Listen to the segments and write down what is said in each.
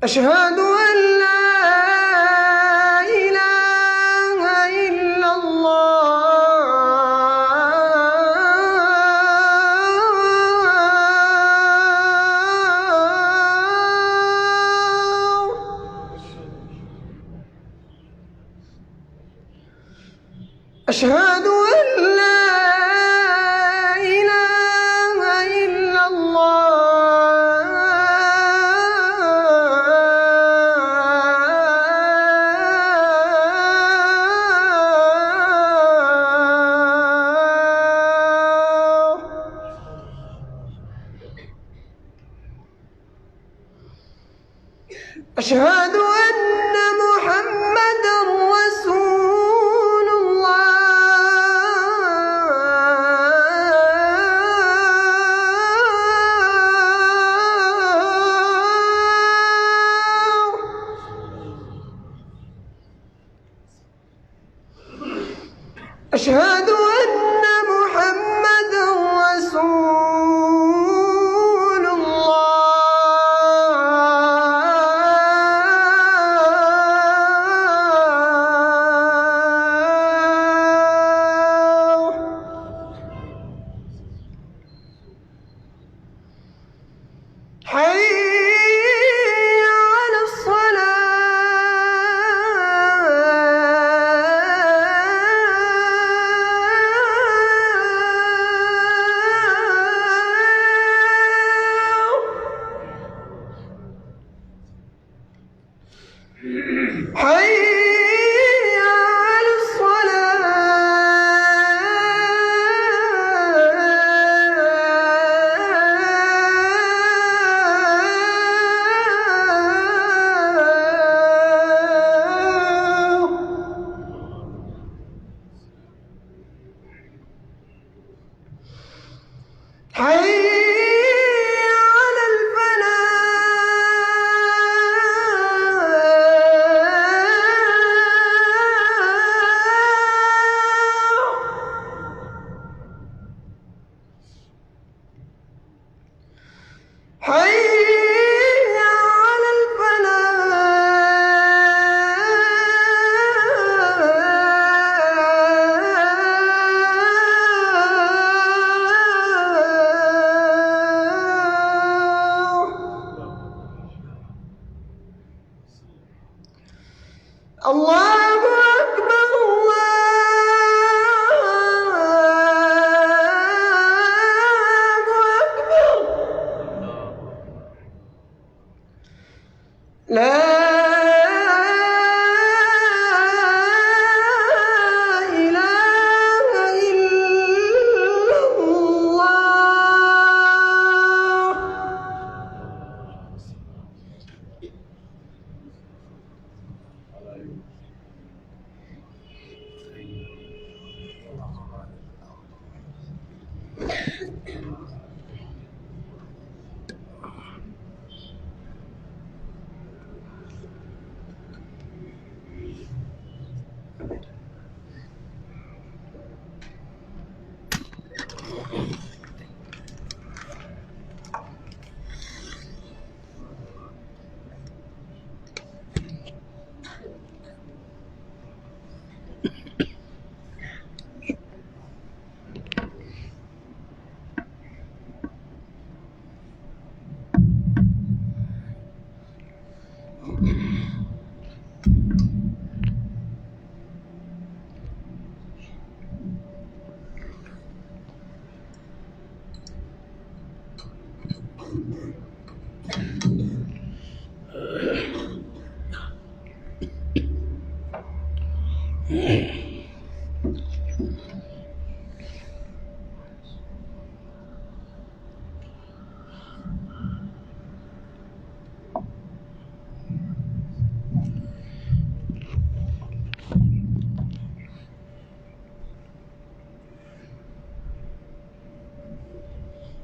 أشهد أن لا إله إلا الله. أشهد أن لا إله إلا الله. أشهد أن محمدًا رسول الله. أشهد أن محمدًا رسول الله. حي على الصلاة. حي على الصلاة. حي على الفلاح. حي على الفلاح. الله أكبر الله أكبر. لا إله إلا الله.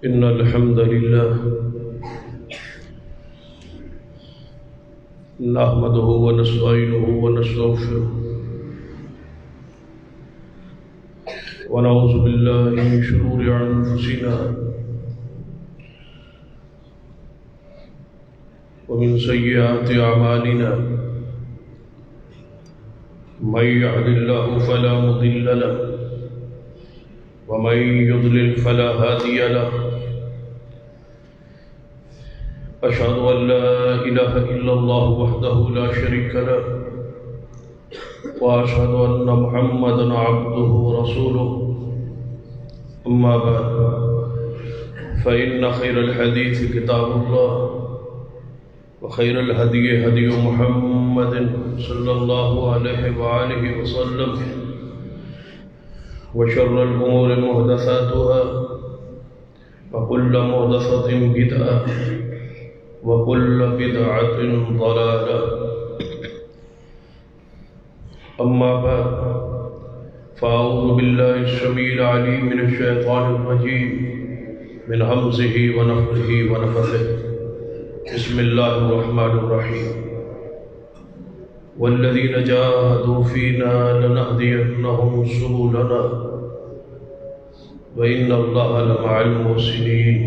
إن الحمد لله نحمده ونستعينه ونستغفره ونعوذ بالله من شرور أنفسنا ومن سيئات أعمالنا من يهد الله فلا مضل له ومن يضلل فلا هادي له أشهد أن لا إله إلا الله وحده لا شريك له وأشهد أن محمدا عبده ورسوله أما بعد فإن خير الحديث كتاب الله وخير الهدي هدي محمد صلى الله عليه وآله وسلم وشر الأمور محدثاتها وكل محدثة بدعة وكل بدعة ضلالة أما بعد فأعوذ بالله السميع العليم من الشيطان الرجيم من همزه ونفخه ونفثه بسم الله الرحمن الرحيم والذين جاهدوا فينا لنهدينهم سبلنا وإن الله لمع المحسنين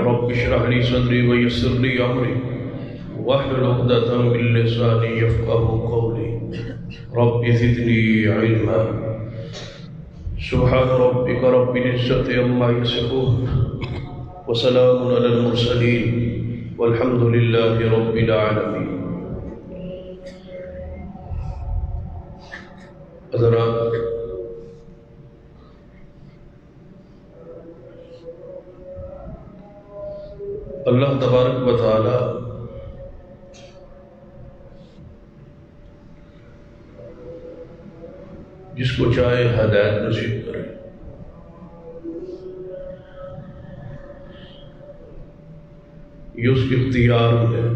رب اشرح لي صدري ويسر لي أمري واحلل عقدة من لساني يفقهوا قولي رب زدني علما سبحان ربك رب العزة عما يصفون وسلام على المرسلين والحمد لله رب العالمين. حضرات، اللہ تبارک و تعالی جس کو چاہے ہدایت نصیب کرے. یہ اس کے اختیار میں ہے.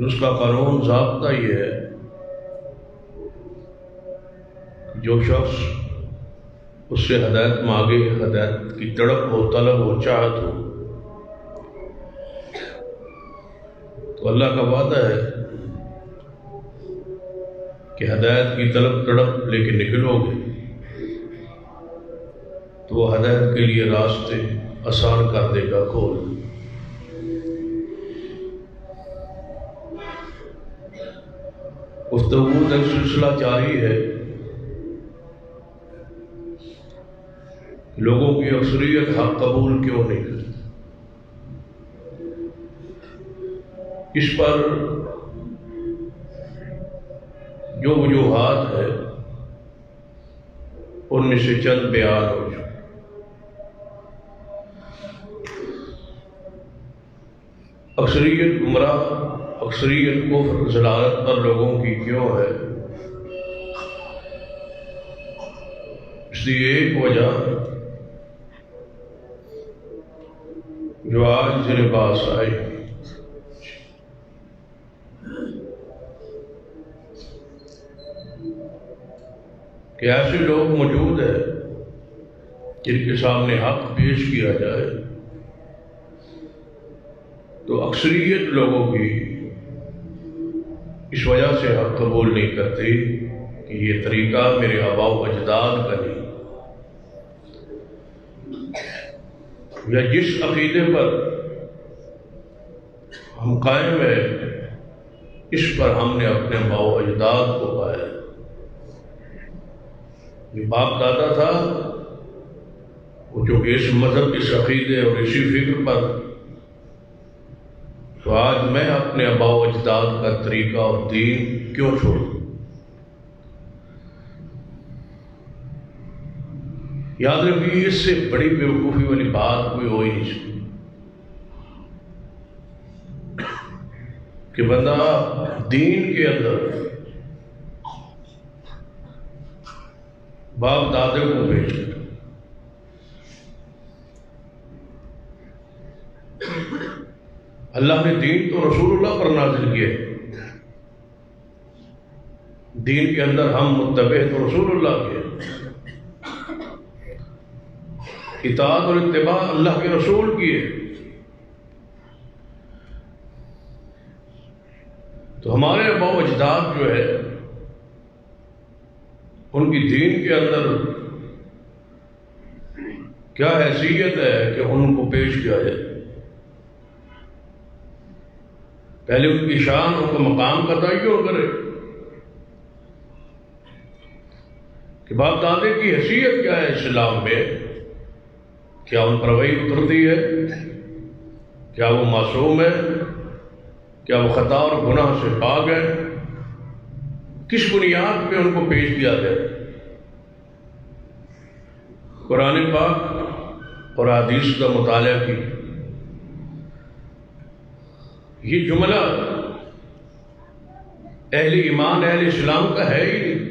اس کا قانون ضابطہ یہ ہے جو شخص اس سے ہدایت مانگے، ہدایت کی تڑپ ہو، طلب ہو، چاہت ہو، تو اللہ کا وعدہ ہے کہ ہدایت کی طلب تڑپ لے کے نکلو گے تو وہ ہدایت کے لیے راستے آسان کر دے گا، کھول. گفتگو کا سلسلہ جاری ہے. لوگوں کی اکثریت حق قبول کیوں نہیں کرتی؟ اس پر جو وجوہات ہے ان میں سے چند بیان ہو چکے. اکثریت گمراہ، اکثریت کفر ضلالت پر لوگوں کی کیوں ہے؟ اس لیے ایک وجہ جو آج میرے پاس آئی کہ ایسے لوگ موجود ہیں جن کے سامنے حق پیش کیا جائے تو اکثریت لوگوں کی اس وجہ سے حق قبول نہیں کرتی کہ یہ طریقہ میرے آباء و اجداد کا نہیں، یا جس عقیدے پر ہم قائم ہیں اس پر ہم نے اپنے آباء و اجداد کو پایا. یہ باپ دادا تھا وہ جو اس مذہب، اس عقیدے اور اسی فکر پر، تو آج میں اپنے آباء و اجداد کا طریقہ اور دین کیوں چھوڑوں؟ یاد رکھیے اس سے بڑی بیوقوفی والی بات کوئی ہو ہی نہیں سکتی کہ بندہ دین کے اندر باپ دادے کو بھیج کر اللہ نے دین تو رسول اللہ پر نازل کیا. دین کے اندر ہم متبع تو رسول اللہ کے. اطاعت اور اتباع اللہ کے رسول کی ہے. تو ہمارے آباء و اجداد جو ہے ان کی دین کے اندر کیا حیثیت ہے کہ ان کو پیش کیا جائے. پہلے ان کی شان، ان کو مقام کا تعین کرے کہ باپ دادے کی حیثیت کیا ہے اسلام میں. کیا ان پر وحی اترتی ہے؟ کیا وہ معصوم ہے؟ کیا وہ خطا اور گناہ سے پاک ہے؟ کس بنیاد پہ ان کو پیش کیا جائے؟ قرآن پاک اور حدیث کا مطالعہ کی. یہ جملہ اہل ایمان، اہل اسلام کا ہے ہی نہیں.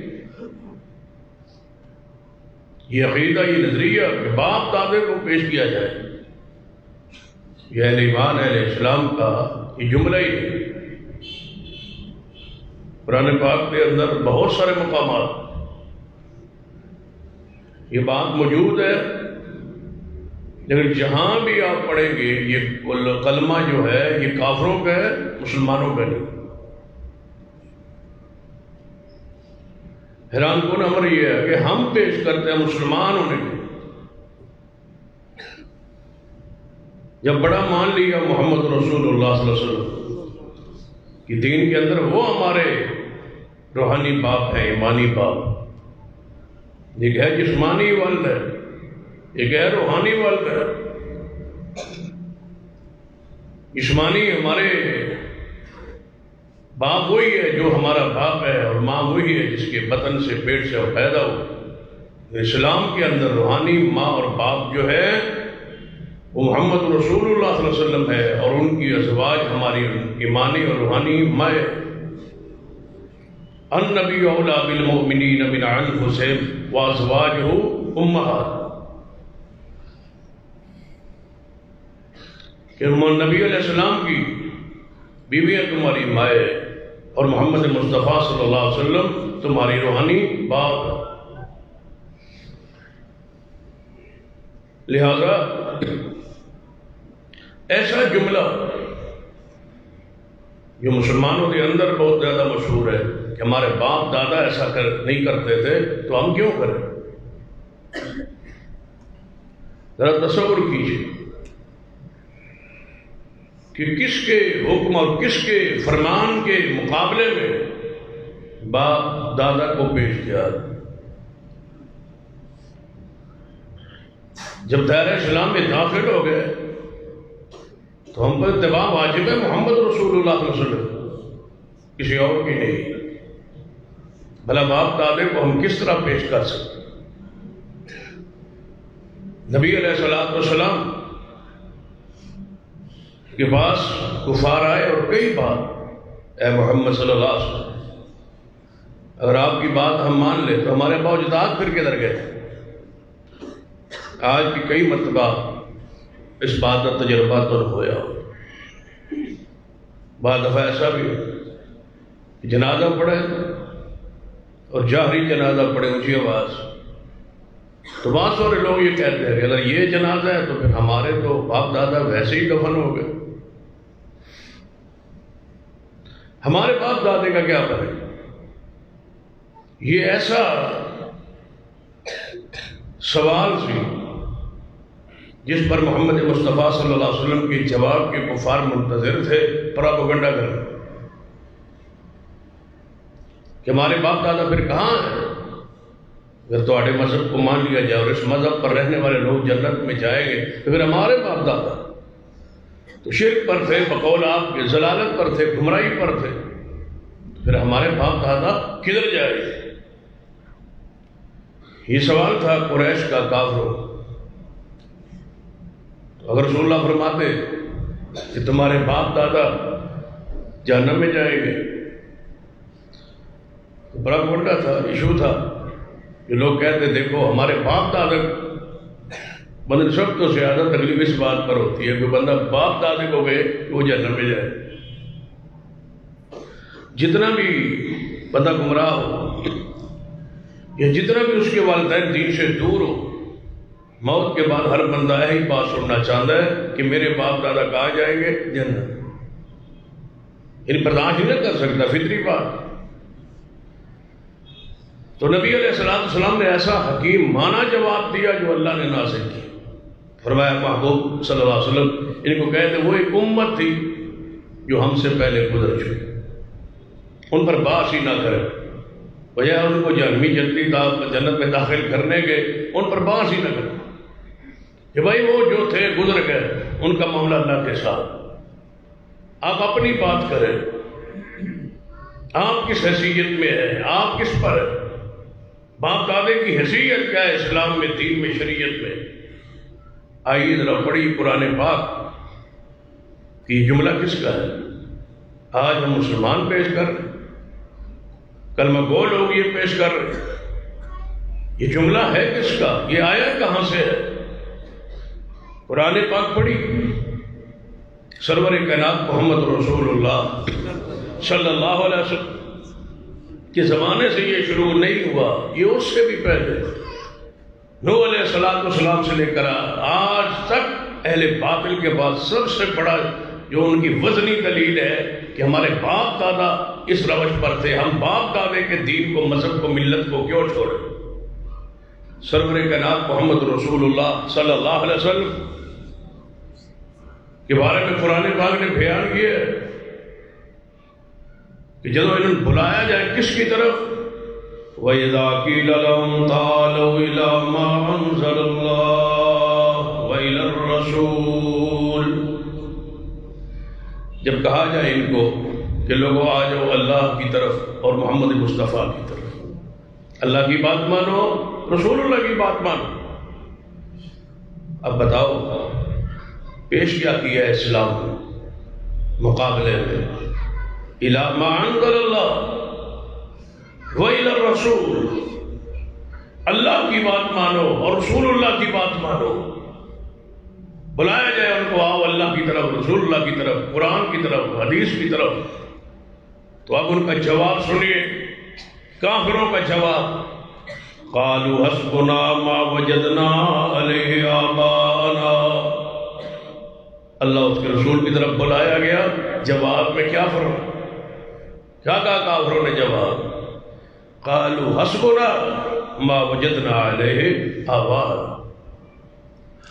یہ عقیدہ، یہ نظریہ کہ باپ دادے کو پیش کیا جائے، یہ اہل ایمان، اہل اسلام کا یہ جملہ ہی ہے. قرآن پاک کے اندر بہت سارے مقامات یہ بات موجود ہے، لیکن جہاں بھی آپ پڑھیں گے یہ کلمہ جو ہے یہ کافروں کا ہے، مسلمانوں کا نہیں. حیران کن امر یہ ہے کہ ہم پیش کرتے ہیں مسلمان ہونے کے. جب بڑا مان لیا محمد رسول اللہ صلی اللہ علیہ وسلم کہ دین کے اندر وہ ہمارے روحانی باپ ہیں، ایمانی باپ. ایک ہے جسمانی والد ہے، ایک ہے روحانی والد ہے. جسمانی ہمارے باپ وہی ہے جو ہمارا باپ ہے، اور ماں وہی ہے جس کے بطن سے، پیٹ سے وہ پیدا ہو. اسلام کے اندر روحانی ماں اور باپ جو ہے وہ محمد رسول اللہ صلی اللہ علیہ وسلم ہے، اور ان کی ازواج ہماری ایمانی اور روحانی مائیں. النبی اولیٰ بالمؤمنین من انفسہم وازواجہ امہات. کہ نبی علیہ السلام کی بیویاں تمہاری مائیں اور محمد مصطفیٰ صلی اللہ علیہ وسلم تمہاری روحانی باپ ہے. لہذا ایسا جملہ جو مسلمانوں کے اندر بہت زیادہ مشہور ہے کہ ہمارے باپ دادا ایسا نہیں کرتے تھے تو ہم کیوں کریں. ذرا تصور کیجیے کہ کس کے حکم اور کس کے فرمان کے مقابلے میں باپ دادا کو پیش کیا. جب دائرہ اسلام میں داخل ہو گئے تو ہم پر اتباع واجب ہے محمد رسول اللہ صلی اللہ علیہ وسلم، کسی اور کی نہیں. بھلا باپ دادے کو ہم کس طرح پیش کر سکتے؟ نبی علیہ السلام کے پاس کفار آئے اور کئی بات، اے محمد صلی اللہ علیہ وسلم اگر آپ کی بات ہم مان لیں تو ہمارے اباء و اجداد پھر کدھر گئے. آج بھی کئی مرتبہ اس بات کا تجربہ تو ہوا. بعض دفعہ ایسا بھی کہ جنازہ پڑھے اور جاہری جنازہ پڑھے اونچی آواز، تو بہت سارے لوگ یہ کہتے ہیں کہ اگر یہ جنازہ ہے تو پھر ہمارے تو باپ دادا ویسے ہی دفن ہو گئے. ہمارے باپ دادے کا کیا کریں؟ یہ ایسا سوال سی جس پر محمد مصطفیٰ صلی اللہ علیہ وسلم کے جواب کے کفار منتظر تھے پراپیگنڈا کرنے کہ ہمارے باپ دادا پھر کہاں ہیں؟ اگر تمہارے مذہب کو مان لیا جائے اور اس مذہب پر رہنے والے لوگ جنت میں جائیں گے تو پھر ہمارے باپ دادا تو شرک پر تھے، بقول آپ کے ضلالت پر تھے، گمراہی پر تھے، تو پھر ہمارے باپ دادا کدھر جائے گے؟ یہ سوال تھا قریش کا کافروں. اگر رسول اللہ فرماتے کہ تمہارے باپ دادا جہنم میں جائیں گے تو بڑا گنڈا تھا، ایشو تھا کہ لوگ کہتے دیکھو ہمارے باپ دادا. بندے سب تو زیادہ تکلیف اس بات پر ہوتی ہے کہ بندہ باپ دادے کو گئے کہ وہ جہنم میں جائے. جتنا بھی بندہ گمراہ ہو یا جتنا بھی اس کے والدین دین سے دور ہو، موت کے بعد ہر بندہ یہی بات سننا چاہتا ہے کہ میرے باپ دادا کہاں جائیں گے؟ جنت۔ ان برداشت نہیں کر سکتا، فطری بات۔ تو نبی علیہ السلام نے ایسا حکیم معنی جواب دیا جو اللہ نے نازل کیا۔ فرمایا محبوب صلی اللہ علیہ وسلم ان کو کہتے وہ ایک امت تھی جو ہم سے پہلے گزر چکی، ان پر باس ہی نہ کرے، بجائے ان کو جہنمی جنت میں داخل کرنے کے ان پر باس ہی نہ کرے کہ بھائی وہ جو تھے گزر گئے، ان کا معاملہ اللہ کے ساتھ۔ آپ اپنی بات کریں، آپ کس حیثیت میں ہے، آپ کس پر ہے، باپ دادے کی حیثیت کیا ہے اسلام میں، دین میں، شریعت میں۔ آئیے ذرا پڑھی قرآن پاک کہ یہ جملہ کس کا ہے؟ آج ہم مسلمان پیش کر رہے ہیں، کلمہ گو لوگ یہ پیش کر رہے ہیں، یہ جملہ ہے کس کا؟ یہ آیا کہاں سے ہے؟ قرآن پاک پڑھی، سرور کائنات محمد رسول اللہ صلی اللہ علیہ وسلم کے زمانے سے یہ شروع نہیں ہوا، یہ اس سے بھی پہلے نوح علیہ السلام سے لے کر آج تک اہل باطل کے بعد سب سے بڑا جو ان کی وزنی دلیل ہے کہ ہمارے باپ دادا اس روش پر تھے، ہم باپ دادے کے دین کو، مذہب کو، ملت کو کیوں چھوڑے؟ سرور کائنات محمد رسول اللہ صلی اللہ علیہ وسلم کے بارے میں قرآن پاک نے بیان کیا ہے کہ جب انہیں بلایا جائے کس کی طرف؟ وَإِذَا قِيلَ لَهُمْ تَعَالَوْا إِلَىٰ مَا أَنزَلَ اللَّهُ وَإِلَى الرَّسُولِ، جب کہا جائے ان کو کہ لوگوں آ جاؤ اللہ کی طرف اور محمد مصطفیٰ کی طرف، اللہ کی بات مانو، رسول اللہ کی بات مانو۔ اب بتاؤ پیش کیا ہے اسلام مقابلے میں؟ إِلَىٰ مَا أَنزَلَ اللَّهُ وَإِلَى الرَّسُولِ، اللہ کی بات مانو اور رسول اللہ کی بات مانو۔ بلایا جائے ان کو آؤ اللہ کی طرف، رسول اللہ کی طرف، قرآن کی طرف، حدیث کی طرف، تو اب ان کا جواب سنیے، کافروں کا جواب۔ قالوا حسبنا ما وجدنا علیہ آباءنا، اللہ اس کے رسول کی طرف بلایا گیا، جواب میں کیا فرمایا؟ کیا کہا کافروں نے جواب؟ قالوا حسبنا ما وجدنا علیہ آباءنا،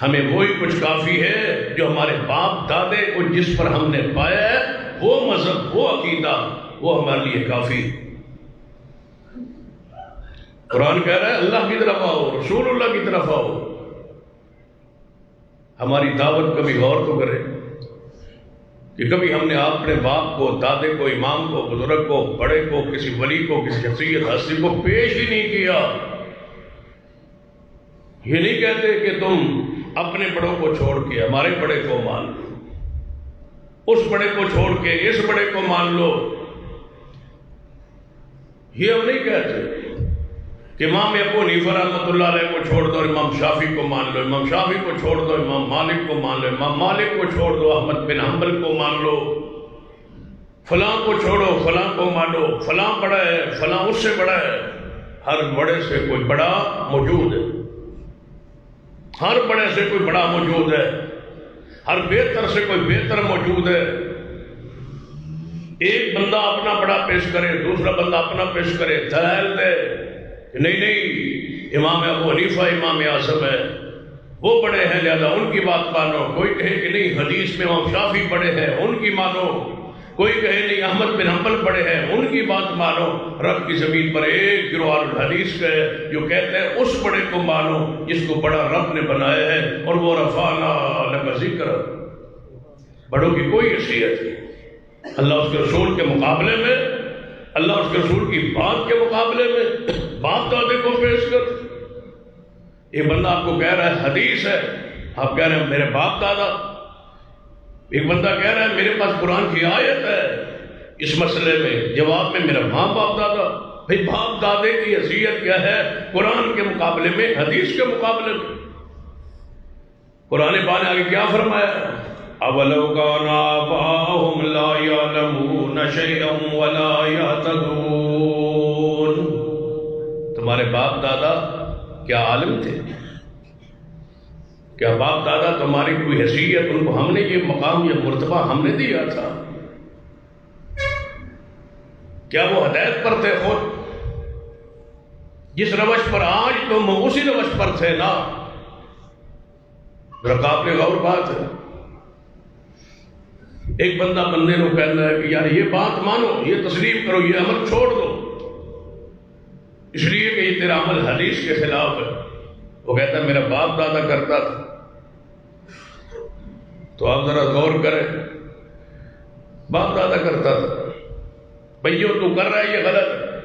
ہمیں وہی کچھ کافی ہے جو ہمارے باپ دادے کو جس پر ہم نے پایا ہے، وہ مذہب، وہ عقیدہ، وہ ہمارے لیے کافی۔ قرآن کہہ رہا ہے اللہ کی طرف آؤ، رسول اللہ کی طرف آؤ۔ ہماری دعوت کبھی غور تو کرے کہ کبھی ہم نے اپنے باپ کو، دادے کو، امام کو، بزرگ کو، بڑے کو، کسی ولی کو، کسی شخصیت ہستی کو پیش ہی نہیں کیا۔ یہ نہیں کہتے کہ تم اپنے بڑوں کو چھوڑ کے ہمارے بڑے کو مان لو، اس بڑے کو چھوڑ کے اس بڑے کو مان لو، یہ ہم نہیں کہتے کہ امام ابو حنیفہ رحمۃ اللہ علیہ کو چھوڑ دو، امام شافعی کو مان لو، امام شافعی کو چھوڑ دو، امام مالک کو مان لو، امام مالک کو چھوڑ دو، احمد بن حنبل کو مان لو، فلاں کو چھوڑو، فلاں کو مانو، فلاں بڑا ہے، فلاں اس سے بڑا ہے۔ ہر بڑے سے کوئی بڑا موجود ہے، ہر بڑے سے کوئی بڑا موجود ہے، ہر بہتر سے کوئی بہتر موجود ہے۔ ایک بندہ اپنا بڑا پیش کرے، دوسرا بندہ اپنا پیش کرے، دلائل دے کہ نہیں امام ابو حنیفہ امام اعظم ہے، وہ بڑے ہیں لہذا ان کی بات مانو۔ کوئی کہے کہ نہیں حدیث میں امام شافعی بڑے ہیں، ان کی مانو۔ کوئی کہے نہیں احمد بن حنبل بڑے ہیں، ان کی بات مانو۔ رب کی زمین پر ایک گروہ الحدیث کا ہے جو کہتے ہیں اس بڑے کو مانو جس کو بڑا رب نے بنایا ہے، اور وہ رفعنا لک ذکر، بڑوں کی کوئی حیثیت نہیں۔ اللہ اس کے رسول کے مقابلے میں، اللہ اس کے رسول کی بات کے مقابلے میں باپ دادے کو پیش کر۔ ایک بندہ آپ کو کہہ رہا ہے حدیث ہے، آپ کہہ رہے ہیں میرے باپ دادا۔ ایک بندہ کہہ رہا ہے میرے پاس قرآن کی آیت ہے اس مسئلے میں، جواب میں میرا ماں باپ دادا۔ بھئی باپ دادے کی حیثیت کیا ہے قرآن کے مقابلے میں، حدیث کے مقابلے میں؟ قرآن پاک نے آگے کیا فرمایا؟ اَوَلَوْ كَانَ آبَاؤُهُمْ لَا يَعْلَمُونَ شَيْئًا وَلَا يَهْتَدُونَ، تمہارے باپ دادا کیا عالم تھے؟ کیا باپ دادا تمہاری کوئی حیثیت، ان کو ہم نے یہ مقام یہ مرتبہ ہم نے دیا تھا؟ کیا وہ ہدایت پر تھے خود؟ جس روش پر آج تم اسی روش پر تھے نا؟ ذرا قابل غور بات ہے۔ ایک بندہ بندے کو کہتا ہے کہ یار یہ بات مانو، یہ تسلیم کرو، یہ عمل چھوڑ دو، اس لیے کہ یہ تیرا عمل حدیث کے خلاف ہے۔ وہ کہتا ہے میرا باپ دادا کرتا تھا۔ تو آپ ذرا غور کریں، باپ دادا کرتا تھا، بھائی جو تو کر رہا ہے یہ غلط ہے،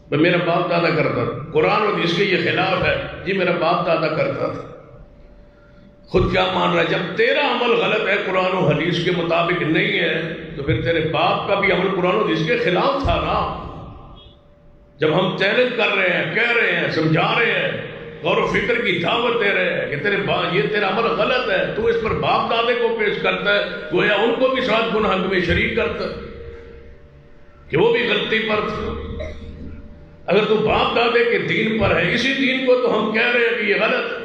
بھائی میرا باپ دادا کرتا تھا، قرآن اور حدیث کے یہ خلاف ہے، جی میرا باپ دادا کرتا تھا۔ خود کیا مان رہا ہے؟ جب تیرا عمل غلط ہے، قرآن و حدیث کے مطابق نہیں ہے، تو پھر تیرے باپ کا بھی عمل قرآن و حدیث کے خلاف تھا نا۔ جب ہم چیلنج کر رہے ہیں، کہہ رہے ہیں، سمجھا رہے ہیں، غور و فکر کی دعوت دے رہے ہیں کہ یہ تیرا عمل غلط ہے، تو اس پر باپ دادے کو پیش کرتا ہے، گویا ان کو بھی ساتھ گناہ میں شریک کرتا ہے کہ وہ بھی غلطی پر تھے۔ اگر تو باپ دادے کے دین پر ہے، اسی دین کو تو ہم کہہ رہے ہیں کہ یہ غلط ہے،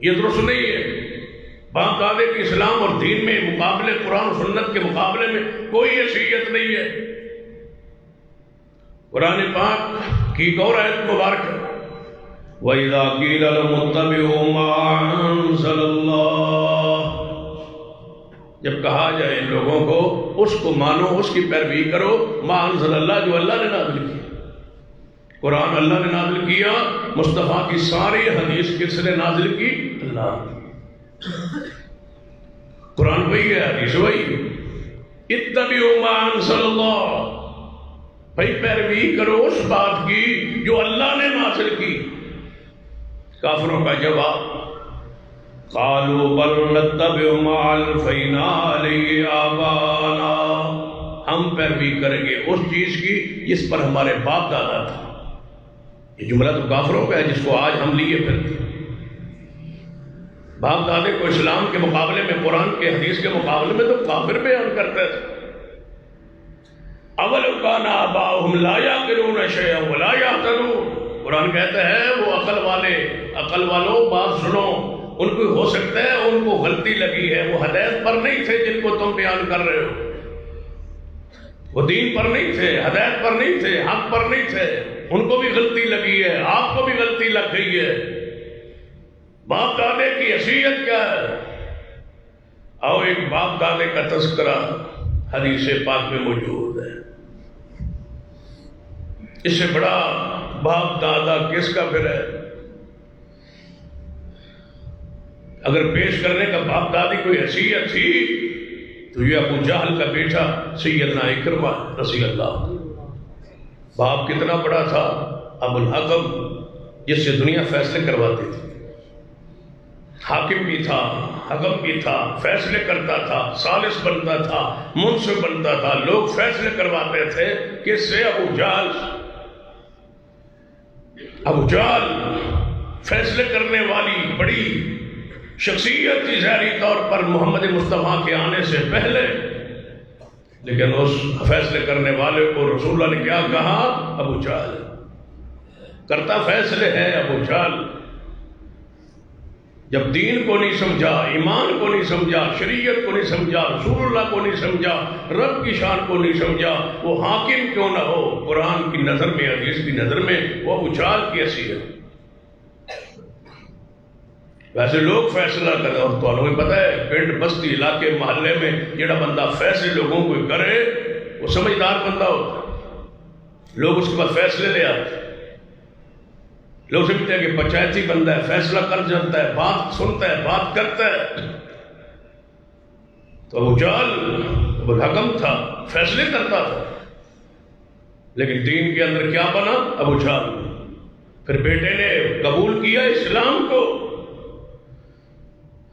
یہ درست نہیں ہے۔ باپ دادے کے اسلام اور دین میں مقابلے، قرآن و سنت کے مقابلے میں کوئی حیثیت نہیں ہے۔ قرآن پاک کی ایک اور آیت مبارک ہے، وَإِذَا قِيلَ لَهُمُ اتَّبِعُوا مَا أَنزَلَ اللَّهُ، جب کہا جائے ان لوگوں کو اس کو مانو، اس کی پیروی کرو، ما انزل اللہ، جو اللہ نے نازل کیا۔ قرآن اللہ نے نازل کیا، مصطفیٰ کی ساری حدیث کس نے نازل کی؟ اللہ۔ قرآن وہی ہے، حدیث وہی ہے۔ اتبعوا ما انزل اللہ، بھائی پیروی کرو اس بات کی جو اللہ نے نازل کی۔ کافروں کا جواب، قالوا بل نتبع ما الفینا علیہ آبانا، ہم پیروی کریں گے اس چیز کی جس پر ہمارے باپ دادا تھا۔ یہ جملہ تو کافروں کا ہے جس کو آج ہم لیے پھرتے۔ باپ دادے کو اسلام کے مقابلے میں، قرآن کے حدیث کے مقابلے میں تو کافر بیان کرتے تھے۔ اولو کان آباؤہم لا یعقلون شیئا ولا یہتدون، قرآن کہتا ہے وہ عقل والوں بات سنو، ان کو ہو سکتا ہے ان کو غلطی لگی ہے، وہ ہدایت پر نہیں تھے جن کو تم بیان کر رہے ہو، وہ دین پر نہیں تھے، ہدایت پر نہیں تھے، حق پر نہیں تھے، ان کو بھی غلطی لگی ہے، آپ کو بھی غلطی لگ گئی ہے۔ باپ دادے کی حیثیت کیا ہے؟ آؤ ایک باپ دادے کا تذکرہ حدیث پاک میں موجود ہے۔ اس سے بڑا باپ دادا کس کا پھر ہے؟ اگر پیش کرنے کا باپ دادی کوئی حیثیت تھی تو یہ ابو جہل کا بیٹا سیدنا اکرمہ رضی اللہ، باپ کتنا بڑا تھا؟ ابو الحکم، جس سے دنیا فیصلے کرواتی تھی، حاکم بھی تھا، حکم بھی تھا، فیصلے کرتا تھا، ثالث بنتا تھا، منصف بنتا تھا، لوگ فیصلے کرواتے تھے کس سے؟ ابو جہل۔ ابو جہل فیصلے کرنے والی بڑی شخصیت تھی ظاہری طور پر محمد مصطفیٰ کے آنے سے پہلے، لیکن اس فیصلے کرنے والے کو رسول اللہ نے کیا کہا؟ ابو جہل۔ کرتا فیصلے ہے ابو جہل۔ جب دین کو نہیں سمجھا، ایمان کو نہیں سمجھا، شریعت کو نہیں سمجھا، رسول اللہ کو نہیں سمجھا، رب کی شان کو نہیں سمجھا، وہ حاکم کیوں نہ ہو، قرآن کی نظر میں، حدیث کی نظر میں وہ ابو جہل کی حیثیت۔ ویسے لوگ فیصلہ کریں، اور تو ہمیں پتہ ہے پنڈ بستی علاقے محلے میں جڑا بندہ فیصلے لوگوں کو کرے وہ سمجھدار بندہ ہوتا ہے، لوگ اس کے بعد فیصلے لے آتے ہیں۔ لوگ سمجھتے ہیں کہ پنچایتی بندہ ہے، فیصلہ کر جانتا ہے، بات سنتا ہے، بات کرتا ہے۔ تو ابو جہل ابو الحکم تھا، فیصلے کرتا تھا، لیکن دین کے اندر کیا بنا؟ ابو جہل۔ پھر بیٹے نے قبول کیا اسلام کو،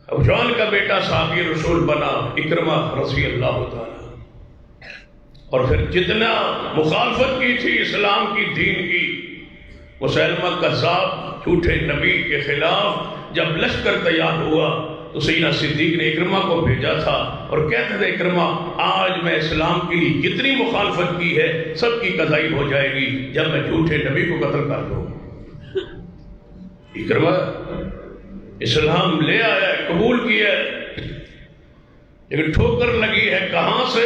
ابو جہل کا بیٹا صحابی رسول بنا اکرمہ رضی اللہ تعالی۔ اور پھر جتنا مخالفت کی تھی اسلام کی، دین کی، مسلمہ کذاب جھوٹے نبی کے خلاف جب لشکر تیار ہوا تو سیدنا صدیق نے اکرمہ کو بھیجا تھا اور کہتے تھے اکرمہ آج میں اسلام کے لیے جتنی مخالفت کی ہے سب کی قضائی ہو جائے گی جب میں جھوٹے نبی کو قتل کر دوں۔ اکرمہ اسلام لے آیا ہے، قبول کیا ہے، لیکن ٹھوکر لگی ہے کہاں سے؟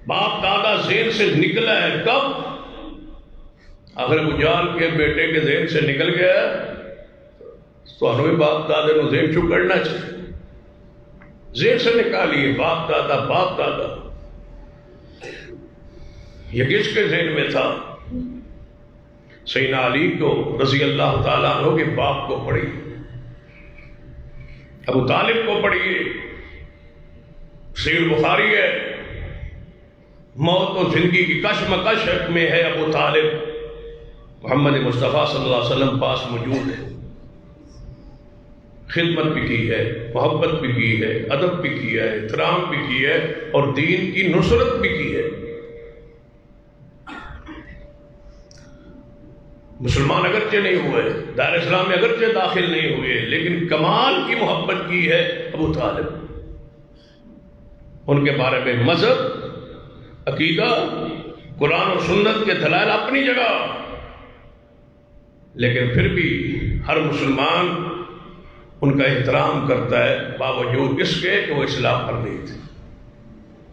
باپ دادا ذہن سے نکلا ہے کب؟ اگر اجال کے بیٹے کے ذہن سے نکل گیا تو ہمیں باپ دادا کو ذہن چو کرنا چاہیے، ذہن سے نکالیے باپ دادا یہ کس کے ذہن میں تھا؟ سیدنا علی کو رضی اللہ تعالیٰ عنہ کے باپ کو پڑھی، ابو طالب کو پڑھیے، صحیح بخاری ہے، موت و زندگی کی کشمکش میں ہے ابو طالب، محمد مصطفیٰ صلی اللہ علیہ وسلم پاس موجود ہے، خدمت بھی کی ہے، محبت بھی کی ہے، ادب بھی کیا ہے، احترام بھی کی ہے اور دین کی نصرت بھی کی ہے۔ مسلمان اگرچہ نہیں ہوئے، دار اسلام میں اگرچہ داخل نہیں ہوئے، لیکن کمال کی محبت کی ہے ابو طالب۔ ان کے بارے میں مذہب، عقیدہ، قرآن و سنت کے دلائل اپنی جگہ، لیکن پھر بھی ہر مسلمان ان کا احترام کرتا ہے باوجود اس کے کہ وہ اسلام پر نہیں تھے۔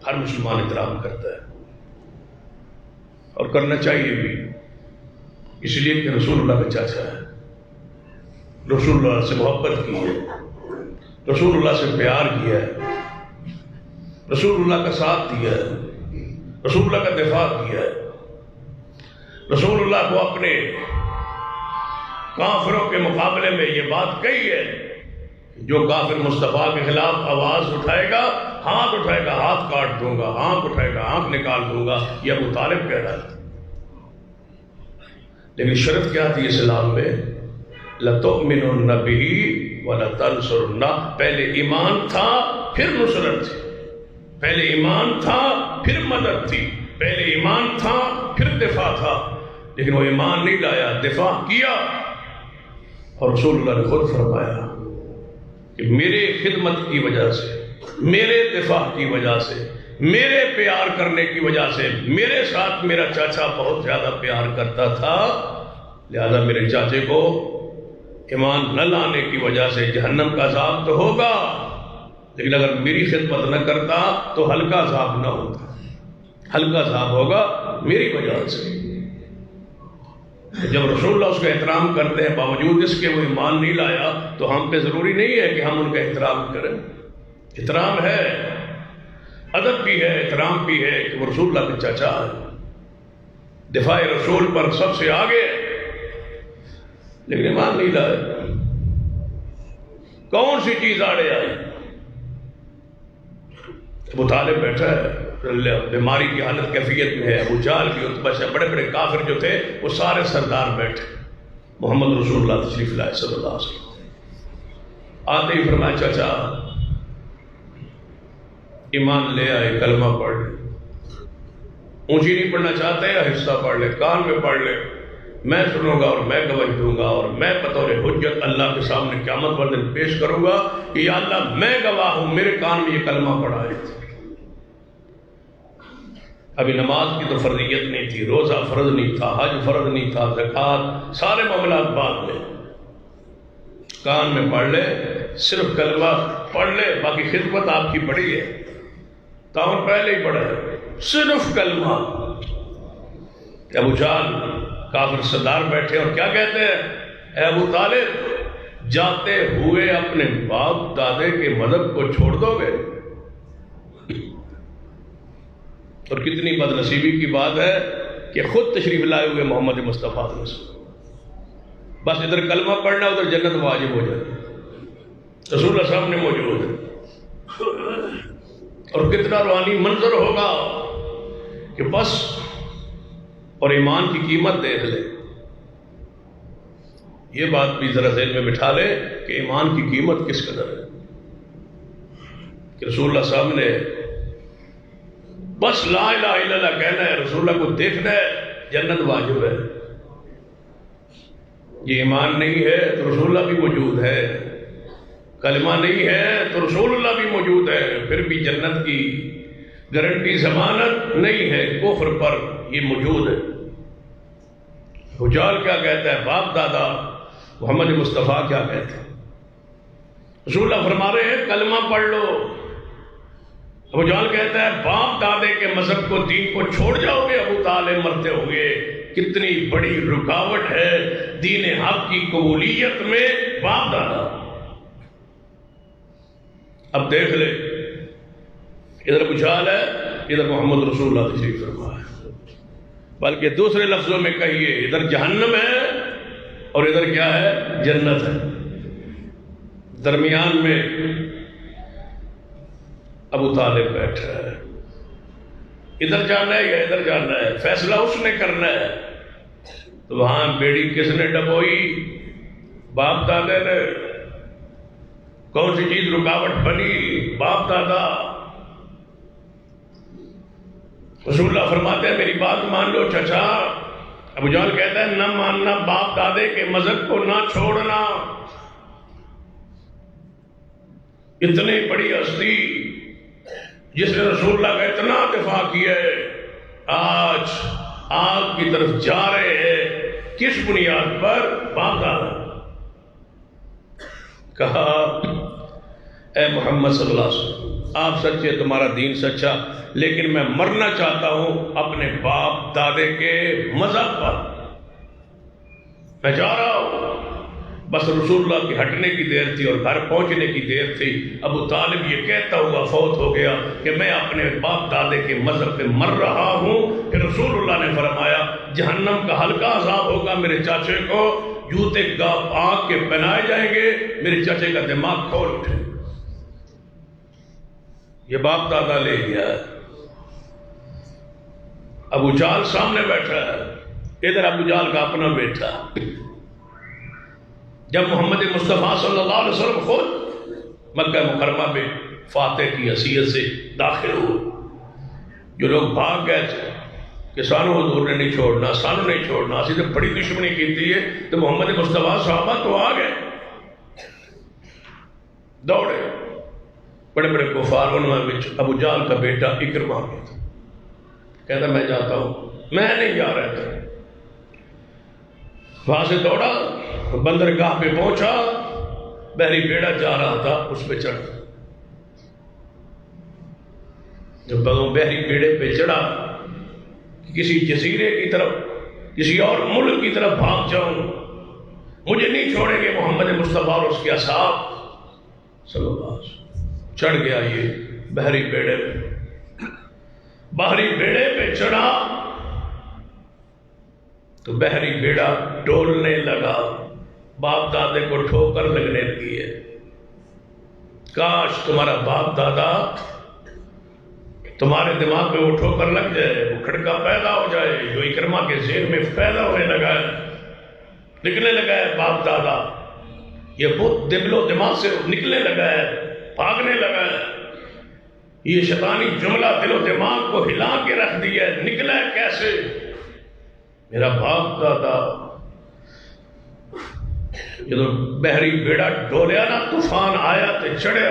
ہر مسلمان احترام کرتا ہے اور کرنا چاہیے بھی، اس لیے کہ رسول اللہ کا چاچا ہے، رسول اللہ سے محبت کی ہے، رسول اللہ سے پیار کیا ہے، رسول اللہ کا ساتھ دیا ہے، رسول اللہ کا دفاع کیا ہے، رسول اللہ کو اپنے کافروں کے مقابلے میں یہ بات کہی ہے، جو کافر مصطفیٰ کے خلاف آواز اٹھائے گا، ہاتھ کاٹ دوں گا، آنکھ اٹھائے گا، آنکھ نکال دوں گا، یہ ابو طالب کہہ رہا تھا۔ لیکن شرط کیا تھی اسلام میں؟ لَتُؤْمِنُنَّ بِهِ وَلَتَنْصُرُنَّهُ، پہلے ایمان تھا پھر نصرت تھی، پہلے ایمان تھا پھر مدد تھی، پہلے ایمان تھا پھر دفاع تھا، لیکن وہ ایمان نہیں لایا، دفاع کیا، اور رسول اللہ نے خود فرمایا کہ میرے خدمت کی وجہ سے، میرے دفاع کی وجہ سے، میرے پیار کرنے کی وجہ سے، میرے ساتھ میرا چاچا بہت زیادہ پیار کرتا تھا، لہذا میرے چاچے کو ایمان نہ لانے کی وجہ سے جہنم کا عذاب تو ہوگا، لیکن اگر میری خدمت نہ کرتا تو ہلکا عذاب نہ ہوتا، ہلکا عذاب ہوگا میری وجہ سے۔ جب رسول اللہ اس کا احترام کرتے ہیں باوجود اس کے وہ ایمان نہیں لایا، تو ہم پہ ضروری نہیں ہے کہ ہم ان کا احترام کریں۔ احترام ہے، ادب بھی ہے، احترام بھی ہے کہ وہ رسول اللہ کے چاچا ہے، دفاع رسول پر سب سے آگے، لیکن ایمان نہیں لایا۔ کون سی چیز آڑے آئی؟ ابو طالب بیٹھا ہے، بیماری کی حالت کیفیت میں ہے، ابو جہل بھی، عتبہ سے بڑے بڑے کافر جو تھے وہ سارے سردار بیٹھے، محمد رسول اللہ تشریف لائے صلی اللہ علیہ وسلم، آتے ہی فرمایا چاچا ایمان لے آئے، کلمہ پڑھ لے، اونچی نہیں پڑھنا چاہتے ہیں حصہ پڑھ لے، کان میں پڑھ لے، میں سنوں گا اور میں گواہی دوں گا، اور میں بطور حجت اللہ کے سامنے قیامت والے دن پیش کروں گا کہ یا اللہ میں گواہ ہوں میرے کان میں یہ کلمہ پڑھائے تھے۔ ابھی نماز کی تو فرضیت نہیں تھی، روزہ فرض نہیں تھا، حج فرض نہیں تھا، زکوٰۃ، سارے معاملات بعد میں، کان میں پڑھ لے، صرف کلمہ پڑھ لے، باقی خدمت آپ کی بڑی ہے، تعاون پہلے ہی بڑا ہے، صرف کلمہ۔ ابو جہل کافر سردار بیٹھے اور کیا کہتے ہیں؟ اے ابو طالب، جاتے ہوئے اپنے باپ دادے کے مذہب کو چھوڑ دو گے؟ اور کتنی بد نصیبی کی بات ہے کہ خود تشریف لائے ہوئے محمد مصطفیٰ صلی اللہ علیہ وسلم، بس ادھر کلمہ پڑھنا ادھر جنت واجب ہو جائے، رسول اللہ سامنے موجود ہے، اور کتنا روحانی منظر ہوگا کہ بس، اور ایمان کی قیمت دیکھ لے، یہ بات بھی ذرا ذہن میں بٹھا لے کہ ایمان کی قیمت کس قدر ہے، کہ رسول اللہ سامنے بس لا الہ الا اللہ کہنا ہے، رسول اللہ کو دیکھنا ہے، جنت واجب ہے۔ یہ ایمان نہیں ہے تو رسول اللہ بھی موجود ہے، کلمہ نہیں ہے تو رسول اللہ بھی موجود ہے، پھر بھی جنت کی گارنٹی ضمانت نہیں ہے، کفر پر یہ موجود ہے۔ حجال کیا کہتا ہے؟ باپ دادا محمد مصطفیٰ کیا کہتے ہیں؟ رسول اللہ فرما رہے ہیں کلمہ پڑھ لو. ابو جہل کہتا ہے باپ دادے کے مذہب کو دین کو چھوڑ جاؤ گے ابو طالب مرتے ہو گے. کتنی بڑی رکاوٹ ہے دین حق کی قبولیت میں باپ دادا. اب دیکھ لے ادھر ابو جہل ہے ادھر محمد رسول اللہ تشریف فرما ہے. بلکہ دوسرے لفظوں میں کہیے ادھر جہنم ہے اور ادھر کیا ہے جنت ہے. درمیان میں ابو طالب بیٹھا ہے. ادھر جانا ہے یا ادھر جانا ہے فیصلہ اس نے کرنا ہے. تو وہاں بیڑی کس نے ڈبوئی؟ باپ دادا نے. کون سی چیز رکاوٹ بنی؟ باپ دادا. رسول اللہ فرماتے ہیں میری بات مان لو چچا. ابو جہل کہتا ہے نہ ماننا باپ دادے کے مذہب کو نہ چھوڑنا. اتنی بڑی ہستی جس نے رسول اللہ کا اتنا دفاع کیا ہے آج آگ کی طرف جا رہے ہیں. کس بنیاد پر؟ باپ دادا. کہا اے محمد صلی اللہ علیہ وسلم آپ سچے تمہارا دین سچا لیکن میں مرنا چاہتا ہوں اپنے باپ دادے کے مذہب پر. میں جا رہا ہوں. بس رسول اللہ کی ہٹنے کی دیر تھی اور گھر پہنچنے کی دیر تھی. ابو طالب یہ کہتا ہوا فوت ہو گیا کہ میں اپنے باپ دادے کے مذہب پہ مر رہا ہوں. کہ رسول اللہ نے فرمایا جہنم کا ہلکا عذاب ہوگا میرے چاچے کو. جوتے کا آگ کے پہنائے جائیں گے. میرے چاچے کا دماغ کھول اٹھے. یہ باپ دادا لے گیا. ابو جہل سامنے بیٹھا ہے. ادھر ابو جہل کا اپنا بیٹا. جب محمد مصطفیٰ صلی اللہ علیہ وسلم خود مکہ مکرمہ میں فاتح کی حیثیت سے داخل ہوئے. جو لوگ بھاگ گئے تھے کہ سانو حضور نے نہیں چھوڑنا سانو نہیں چھوڑنا اسی تو بڑی دشمنی کی تھی تو محمد مصطفیٰ صحابہ تو آ گئے دوڑے. بڑے بڑے کفار ان میں ابو جہل کا بیٹا اکرمہ بھی تھا. کہتا میں جاتا ہوں. میں نہیں جا رہا تھا. وہاں سے دوڑا بندرگاہ پہ پہنچا. بحری بیڑا جا رہا تھا اس پہ چڑھا. جب بحری بیڑے پہ چڑھا کسی جزیرے کی طرف کسی اور ملک کی طرف بھاگ جاؤں مجھے نہیں چھوڑیں گے محمد مصطفیٰ اور اس کے اصحاب صلی اللہ علیہ وسلم. چڑھ گیا یہ بحری بیڑے پہ. بحری بیڑے پہ چڑھا تو بحری بیڑا ڈولنے لگا. باپ دادے کو ٹھوکر لگنے لگی ہے. کاش تمہارا باپ دادا تمہارے دماغ پہ وہ ٹھوکر لگ جائے وہ کھڑکا پیدا ہو جائے جو اکرمہ کے ذہن میں پیدا ہونے لگا ہے نکلنے لگا ہے. باپ دادا یہ بت دل و دماغ سے نکلنے لگا ہے بھاگنے لگا ہے. یہ شیطانی جملہ دل و دماغ کو ہلا کے رکھ دیا ہے. نکلا ہے کیسے؟ میرا باپ دادا. جب بحری بیڑا ڈولیا نا طوفان آیا تو چڑھیا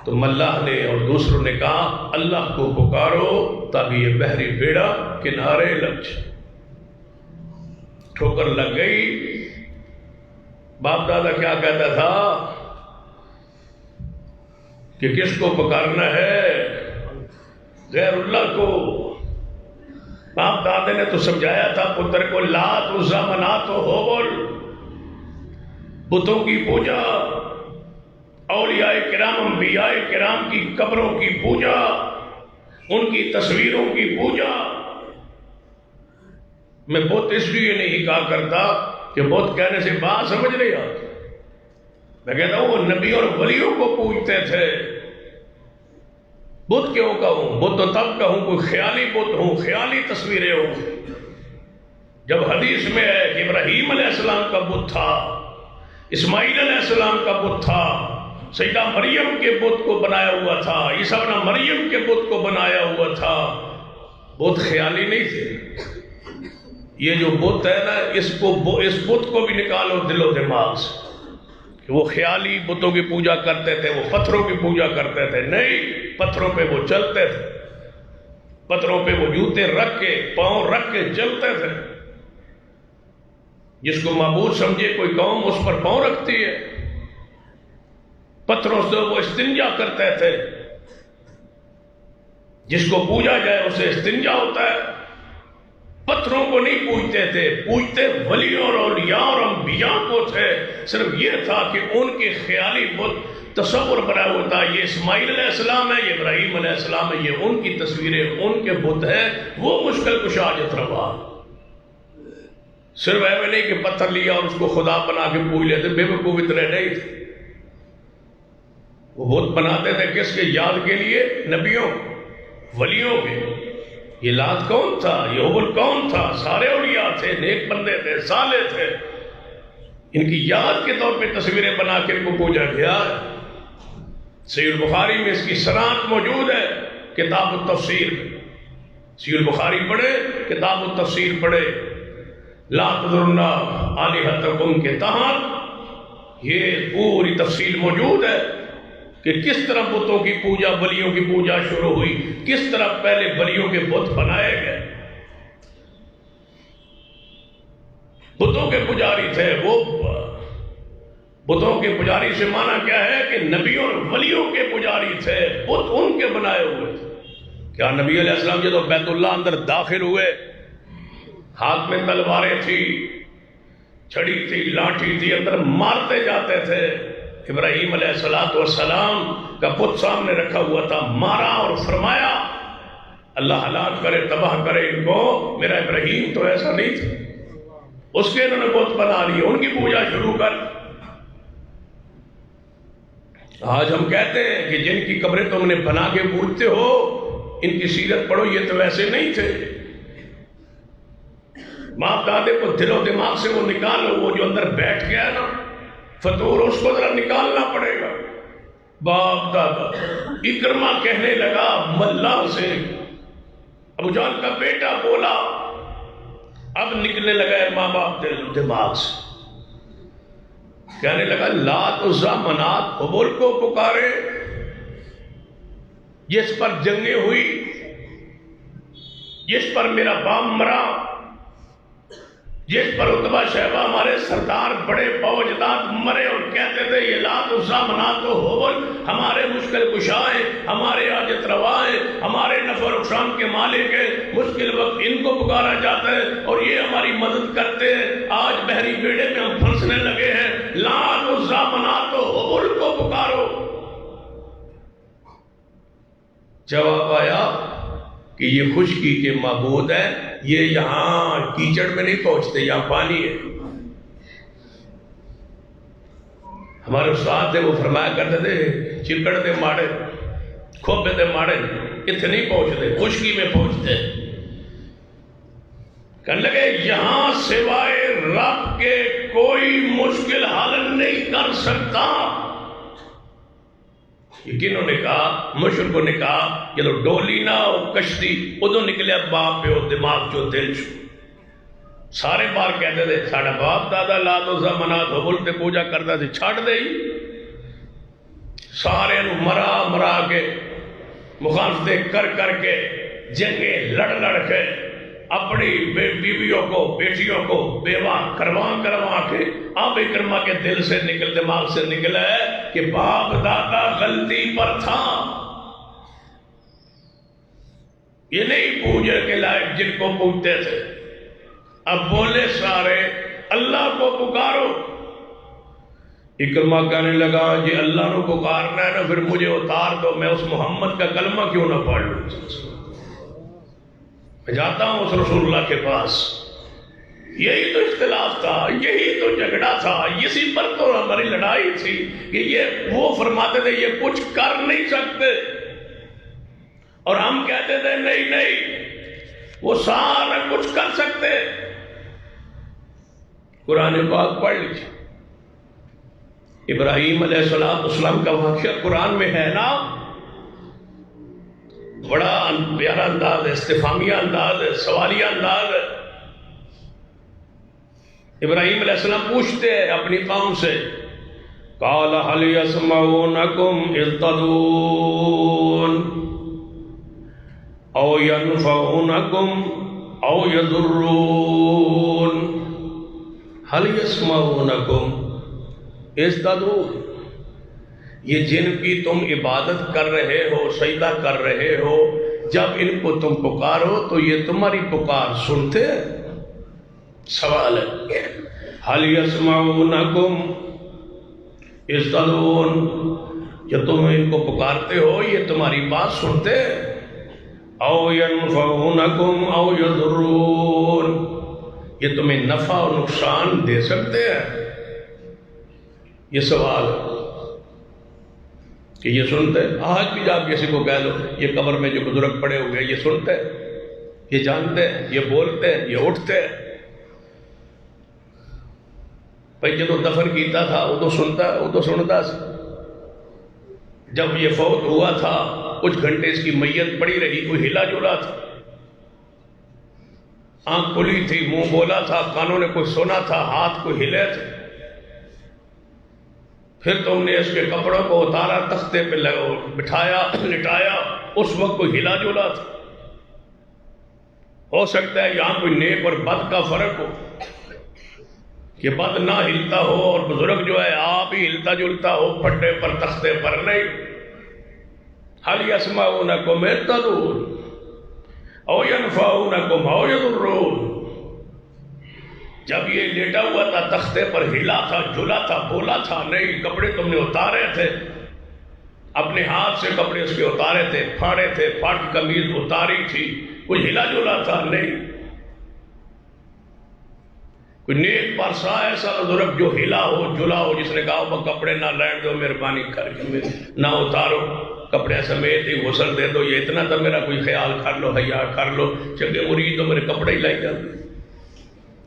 تو ملاح نے اور دوسروں نے کہا اللہ کو پکارو تاکہ یہ بحری بیڑا کنارے لگ جائے. ٹھوکر لگ گئی. باپ دادا کیا کہتا تھا کہ کس کو پکارنا ہے؟ غیر اللہ کو. باپ دادا نے تو سمجھایا تھا پتر کو لات عزا منات و حبل بتوں کی پوجا اولیاء کرام انبیاء کرام کی قبروں کی پوجا ان کی تصویروں کی پوجا. میں بت اس لیے نہیں کہا کرتا کہ بت کہنے سے بات سمجھ نہیں آتی. میں کہتا ہوں وہ نبی اور ولیوں کو پوجتے تھے. بت کیوں کہوں؟ بت تو تب کہوں کوئی خیالی بت ہوں خیالی تصویریں ہوں. جب حدیث میں ہے کہ ابراہیم علیہ السلام کا بت تھا اسماعیل علیہ السلام کا بت تھا سیدہ مریم کے بت کو بنایا ہوا تھا عیسیٰ ابن مریم کے بت کو بنایا ہوا تھا. بت خیالی نہیں تھے. یہ جو بت ہے نا اس بت کو بھی نکالو دل و دماغ سے کہ وہ خیالی بتوں کی پوجا کرتے تھے وہ پتھروں کی پوجا کرتے تھے. نہیں پتھروں پہ وہ چلتے تھے. پتھروں پہ وہ جوتے رکھ کے پاؤں رکھ کے چلتے تھے. جس کو معبود سمجھے کوئی قوم اس پر پاؤں رکھتی ہے. پتھروں سے وہ استنجا کرتے تھے. جس کو پوجا جائے اسے استنجا ہوتا ہے. پتھروں کو نہیں پوجتے تھے، پوجتے ولیوں اور اولیاء اور انبیاء کو تھے. صرف یہ تھا کہ ان کے خیالی بت تصور بنا ہوا تھا. یہ اسماعیل علیہ السلام ہے، یہ ابراہیم علیہ السلام ہے، یہ ان کی تصویریں، ان کے بت ہیں. وہ مشکل کشا حاجت روا. صرف ایوے نہیں کہ پتھر لیا اور اس کو خدا بنا کے پوج لیتے. بے وقوف اتنے نہیں تھے. وہ بت بناتے تھے کس کے یاد کے لیے؟ نبیوں ولیوں کے. یہ لات کون تھا؟ یہ حبل کون تھا؟ سارے اولیاء تھے، نیک بندے تھے، صالح تھے. ان کی یاد کے طور پہ تصویریں بنا کے ان کو پوجا گیا. صحیح البخاری میں اس کی صراحت موجود ہے. کتاب التفسیر میں صحیح البخاری پڑھے، کتاب التفسیر پڑھے. لا تذرن آلہتکم کے تحت یہ پوری تفصیل موجود ہے کہ کس طرح بتوں کی پوجا، بلیوں کی پوجا شروع ہوئی، کس طرح پہلے بلیوں کے بت بنائے گئے. بتوں کے پجاری تھے وہ. بتوں کے پجاری سے معنی کیا ہے کہ نبیوں اور ولیوں کے پجاری تھے. بت ان کے بنائے ہوئے تھے. کیا نبی علیہ السلام جب بیت اللہ اندر داخل ہوئے، ہاتھ میں تلواریں تھی، چھڑی تھی، لاٹھی تھی، اندر مارتے جاتے تھے. ابراہیم علیہ السلام کا بت سامنے رکھا ہوا تھا. مارا اور فرمایا اللہ ہلاک کرے، تباہ کرے ان کو. میرا ابراہیم تو ایسا نہیں تھا. اس کے انہوں نے بت بنا لیے، ان کی پوجا شروع کر. آج ہم کہتے ہیں کہ جن کی قبریں تم نے بنا کے پوجتے ہو ان کی سیرت پڑھو، یہ تو ویسے نہیں تھے. باپ دادے کو دل و دماغ سے وہ نکالو. وہ جو اندر بیٹھ گیا ہے نا فطور، اس کو ذرا نکالنا پڑے گا. باپ دادا. اکرمہ کہنے لگا ملا سے، ابو جہل کا بیٹا بولا. اب نکلنے لگا ہے ماں باپ دماغ سے. کہنے لگا لات عزا منات حبل کو پکارے، جس پر جنگیں ہوئی، جس پر میرا باپ مرا، جس پر عتبہ شیبہ ہمارے سردار بڑے فوجدار مرے اور کہتے تھے یہ لات عزا منات و حبل ہمارے مشکل کشائیں، ہمارے حاجت روائیں، ہمارے نفع نقصان کے مالک ہیں. مشکل وقت ان کو پکارا جاتا ہے اور یہ ہماری مدد کرتے ہیں. آج بحری بیڑے میں ہم پھنسنے لگے ہیں. لات عزا منات و حبل کو پکارو. جواب آیا کہ یہ خشکی کے معبود ہیں، یہ یہاں کیچڑ میں نہیں پہنچتے، یہاں پانی ہے. ہمارے استاد تھے وہ فرمایا کرتے تھے چکڑ دے ماڑے کھوبے دے ماڑے اتنے نہیں پہنچتے، خشکی میں پہنچتے. کہنے لگے یہاں سوائے رب کے کوئی مشکل حل نہیں کر سکتا. کنہوں نے کہا؟ مشرکوں نے کہا جدو ڈولی نہ ہو کشتی ادو نکلے باپ پہ ہو دماغ چو دل چو. سارے بار کہتے تھے ساڑھا باپ دادا لات عزا منات حبل تے پوجا کرتا تھے، چھاڑ دے ہی. سارے نو مرا کے مخالفتیں کر کے جنگیں لڑ کے اپنی بیویوں کو بیٹیوں کو بیوہ کروا کے اب اکرمہ کے دل سے دماغ سے نکلا ہے کہ باپ دادا غلطی پر تھا. یہ نہیں پوجے کے لائق جن کو پوجتے تھے. اب بولے سارے اللہ کو پکارو. اکرمہ کہنے لگا جی اللہ کو پکارنا ہے نا پھر مجھے اتار دو، میں اس محمد کا کلمہ کیوں نہ پڑھ لوں. میں جاتا ہوں اس رسول اللہ کے پاس. یہی تو اختلاف تھا، یہی تو جھگڑا تھا، اسی پر تو ہماری لڑائی تھی کہ یہ وہ فرماتے تھے یہ کچھ کر نہیں سکتے اور ہم کہتے تھے نہیں وہ سارا کچھ کر سکتے. قرآن پاک پڑھ لیجیے. ابراہیم علیہ السلام کا واقعہ قرآن میں ہے نا. بڑا پیارا انداز ہے، استفہامیہ انداز ہے، سوالیہ انداز ہے. ابراہیم علیہ السلام پوچھتے ہیں اپنی قوم سے قال هل يسمعونكم اذ تدعون او ينفعونكم او يضرون حل یسمعونکم یزدادون، یہ جن کی تم عبادت کر رہے ہو، سجدہ کر رہے ہو، جب ان کو تم پکارو تو یہ تمہاری پکار سنتے ہیں؟ سوال ہے حل یسمعونکم یزدادون، جب تم ان کو پکارتے ہو یہ تمہاری بات سنتے ہیں؟ او ینفعونکم او یضرون، یہ تمہیں نفع اور نقصان دے سکتے ہیں؟ یہ سوال ہے کہ یہ سنتے ہیں؟ آج بھی جب کسی کو کہہ دو یہ قبر میں جو بزرگ پڑے ہوئے یہ سنتے ہیں، یہ جانتے ہیں، یہ بولتے ہیں، یہ اٹھتے ہیں؟ بھائی جب دفن کیتا تھا وہ تو سنتا، وہ تو سنتا سی، جب یہ فوت ہوا تھا کچھ گھنٹے اس کی میت پڑی رہی، کوئی ہلا جلا تھا، آنکھ کھلی تھی، منہ بولا تھا، کانوں نے کوئی سنا تھا، ہاتھ کو ہلے تھے، پھر تم نے اس کے کپڑوں کو اتارا، تختے پہ بٹھایا، لٹایا، اس وقت کوئی ہلا جلا تھا؟ ہو سکتا ہے یہاں کوئی نیک اور بد کا فرق ہو کہ بد نہ ہلتا ہو اور بزرگ جو ہے آپ ہی ہلتا جلتا ہو، پھٹے پر تختے پر نہیں۔ حل یسمعونکم یزدادون او ینفعونکم او یضرون، جب یہ لیٹا ہوا تھا تختے پر، ہلا تھا، جلا تھا، بولا تھا نہیں، کپڑے تم نے اتارے تھے، اپنے ہاتھ سے کپڑے اس کے اتارے تھے، پھاڑے تھے، پھاڑ قمیض اتاری تھی، کوئی ہلا جلا تھا نہیں؟ کوئی نیک پارسا ایسا بزرگ جو ہلا ہو، جلا ہو، جس نے کہا وہ کپڑے نہ لین دو مہربانی کر کے، نہ اتارو، کپڑے سمیت ہی غسل دے دو، یہ اتنا تو میرا کوئی خیال کر لو، حیا کر لو، چنگے مرید تو میرے کپڑے ہی لائی جاتے؟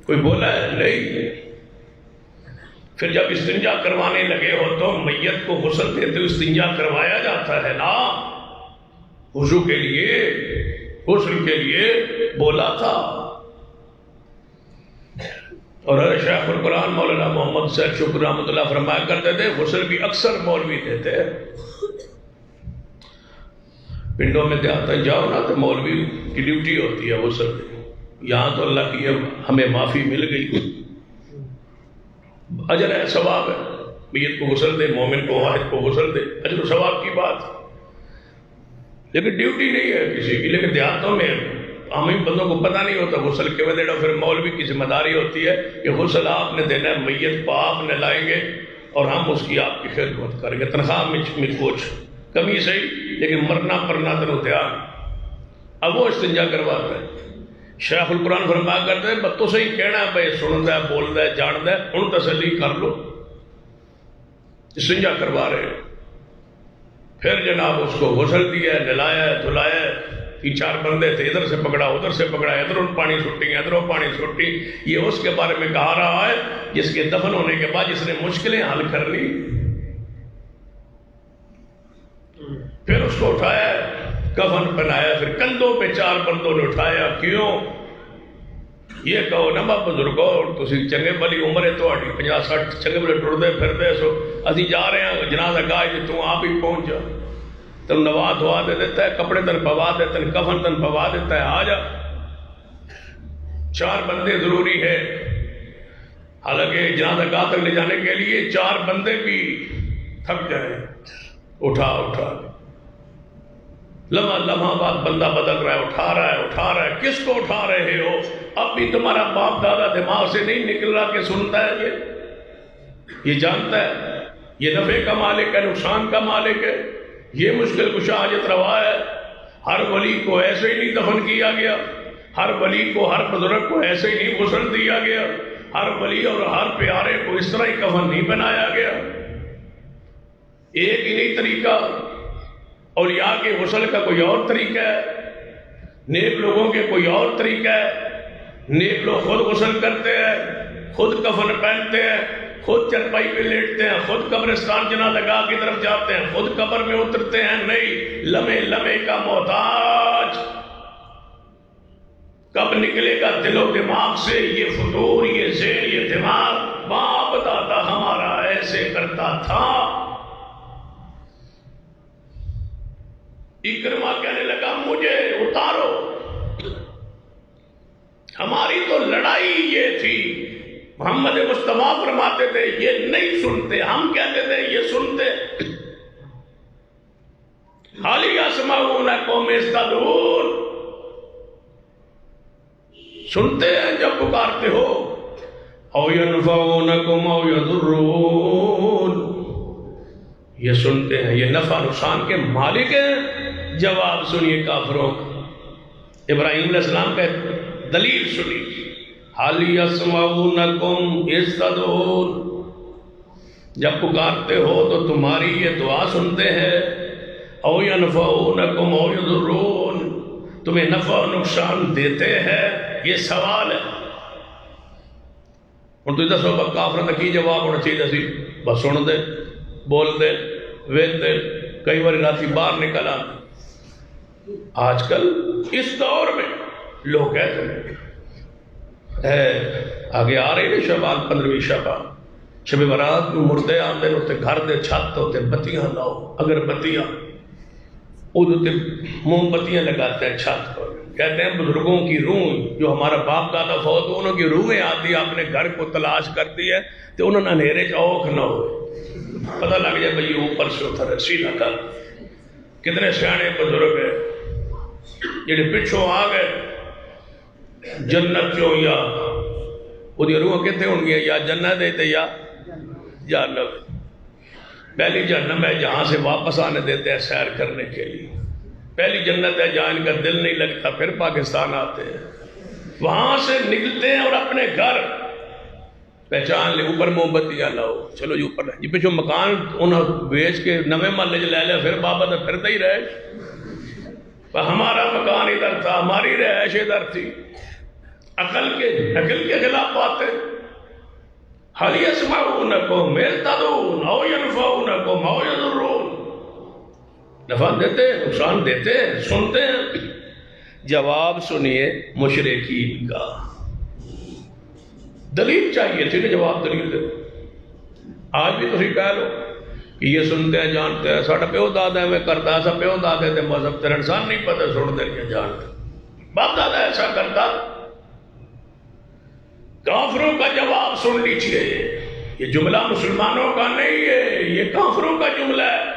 کوئی بولا ہے؟ نہیں۔ پھر جب استنجا کروانے لگے ہو تو میت کو غسل دیتے ہوئے استنجا کروایا جاتا ہے نا، وضو کے لیے، غسل کے لیے بولا تھا۔ اور شیخ القرآن مولانا محمد سید شکر رحمۃ اللہ فرمایا کرتے تھے غسل بھی اکثر مولوی دیتے ہیں۔ پنڈوں میں دیہات جاؤ نا تو مولوی کی ڈیوٹی ہوتی ہے غسل دے، یہاں تو اللہ کی ہمیں معافی مل گئی، اجر ہے، ثواب ہے، میت کو غسل دے، مومن کو، واحد کو غسل دے، اجر و ثواب کی بات، لیکن ڈیوٹی نہیں ہے کسی کی۔ لیکن دیہاتوں میں عام بندوں کو پتہ نہیں ہوتا غسل کے میں دینا، پھر مولوی کی ذمہ داری ہوتی ہے کہ غسل آپ نے دینا ہے، میت کو آپ نے لائیں گے اور ہم اس کی آپ کی خدمت کریں گے، تنخواہ میں کچھ کمی صحیح لیکن مرنا پرنا تو تیار۔ اب وہ استنجا کرواتا ہے۔ شیخ القرآن فرمایا کرتے ہیں بس تو صحیح کہنا ہے بھائی، سنتا ہے، بولتا ہے، جانتا ہے، ان تسلی کر لو، استنجا کروا رہے ہیں۔ پھر جناب اس کو غسل دیا، نلایا، دھلایا، 3-4 بندے تھے، ادھر سے پکڑا، ادھر سے پکڑا، ادھر پانی چھٹی، ادھر پانی چھٹی۔ یہ اس کے بارے میں کہا رہا ہے جس کے دفن ہونے کے بعد جس نے مشکلیں حل کر لی۔ پھر اس کو اٹھایا، کفن پہنایا، پھر کندھوں پہ 4 بندوں نے اٹھایا۔ کیوں؟ یہ کہو نا با بزرگو تسی چنگے بلی عمر ہے تہاڈی 50-60 چنگے بلے ٹردے پھردے سو، اسی جا رہے ہیں جنازہ گاہ جی، تو آپ ہی پہنچ جا، تن نوا دعا دے دیتا ہے، کپڑے تن پوا دیتا ہے، کفن تن پوا دیتا ہے، آ جا۔ 4 بندے ضروری ہے، حالانکہ جنازہ گاہ تک لے جانے کے لیے 4 بندے بھی تھک جائیں۔ اٹھا لمحہ بعد بندہ بدل رہا ہے، اٹھا رہا ہے، کس کو اٹھا رہے ہو؟ اب بھی تمہارا باپ دادا دماغ سے نہیں نکل رہا کہ سنتا ہے، یہ جانتا ہے، یہ نفع کا مالک ہے، نقصان کا مالک ہے، یہ مشکل کشا حاجت روا ہے۔ ہر ولی کو ایسے ہی نہیں دفن کیا گیا، ہر ولی کو، ہر بزرگ کو ایسے ہی نہیں غسل دیا گیا، ہر ولی اور ہر پیارے کو اس طرح ہی کفن نہیں بنایا گیا۔ ایک ہی نہیں طریقہ، اولیاء کے غسل کا کوئی اور طریقہ ہے، نیک لوگوں کے کوئی اور طریقہ ہے۔ نیک لوگ خود غسل کرتے ہیں، خود کفن پہنتے ہیں، خود چرپائی پہ لیٹتے ہیں، خود قبرستان جنازہ گاہ کی طرف جاتے ہیں، خود قبر میں اترتے ہیں، نہیں، لمحے کا محتاج۔ کب نکلے گا دل و دماغ سے یہ فطور، یہ ذہن، یہ دماغ؟ باپ دادا ہمارا ایسے کرتا تھا۔ اکرمہ کہنے لگا مجھے اتارو، ہماری تو لڑائی یہ تھی، محمد مصطفیٰ فرماتے تھے یہ نہیں سنتے، ہم کہتے تھے یہ سنتے۔ حال یسمعونکم اذ تدعون، سنتے ہیں جب پکارتے ہو۔ او ینفعونکم او یضرون، یہ سنتے ہیں، یہ نفع نقصان کے مالک ہیں۔ جواب سنیے کافروں کا، ابراہیم علیہ السلام کا دلیل سنی۔ حال یسمعونکم اذ تدعون، جب پکارتے ہو تو تمہاری یہ دعا سنتے ہیں۔ او ینفعونکم او یضرون، تمہیں نفع و نقصان دیتے ہیں، یہ سوال ہے۔ اور تو دسو کافر کا کی جواب ہونا چاہیے سی؟ بس سن دے، بول دے، ویل دے، کئی بار راتی باہر نکل آتے۔ آج کل اس دور میں لوگ کہتے ہیں آگے آ رہی ہے شبان 15ویں شبان، شب برات میں مردے آتے ہیں، اتنے گھر دے چھت ہوتے بتیاں لاؤ، اگر بتیاں ادھر موم بتیاں لگاتے ہیں چھت پر۔ کہتے ہیں بزرگوں کی روح جو ہمارا باپ دادا فوت ہو، انہوں کی روحیں آتی اپنے گھر کو تلاش کرتی ہے تو انہوں نے اندھیرے چوک نہ ہوئے، پتہ لگ جائے بھئی اوپر سے اتر سیدھا کر۔ کتنے سیانے بزرگ ہیں جڑے پچھوں آ گئے جنت چوں، یا وہ روح کتنے ہوں گے، یا جنت ہے یا جہنم۔ پہلی جہنم ہے جہاں سے واپس آنے دیتے ہیں سیر کرنے کے لیے، پہلی جنت ہے جہاں ان کا دل نہیں لگتا، پھر پاکستان آتے ہیں، وہاں سے نکلتے ہیں اور اپنے گھر پہچان لے، اوپر موم بتیاں لاؤ، چلو جی اوپر جی پچھو مکان انہوں بیچ کے نوے محلے لے لیا، پھر بابا تو پھرتا ہی رہے، ہمارا مکان ادھر تھا، ہماری رہائش ادھر تھی۔ عقل کے خلاف باتیں۔ حال یسمعونکم اذ تدعون او ینفعونکم او یضرون، نفع دیتے ہیں، نقصان دیتے ہیں، سنتے ہیں۔ جواب سنیے مشرکین کا، دلیل چاہیے تھی نا، جواب دلیل دے۔ آج بھی تسی کہہ لو کہ یہ سنتے ہیں جانتے ہیں، ساڑھا پیو دادا میں کرتا، ایسا پیو دادے تھے مذہب تیرے انسان نہیں پتہ، سنتے ہیں جانتے، باپ دادا ایسا کرتا۔ کافروں کا جواب سن لیجئے، یہ جملہ مسلمانوں کا نہیں ہے، یہ کافروں کا جملہ ہے۔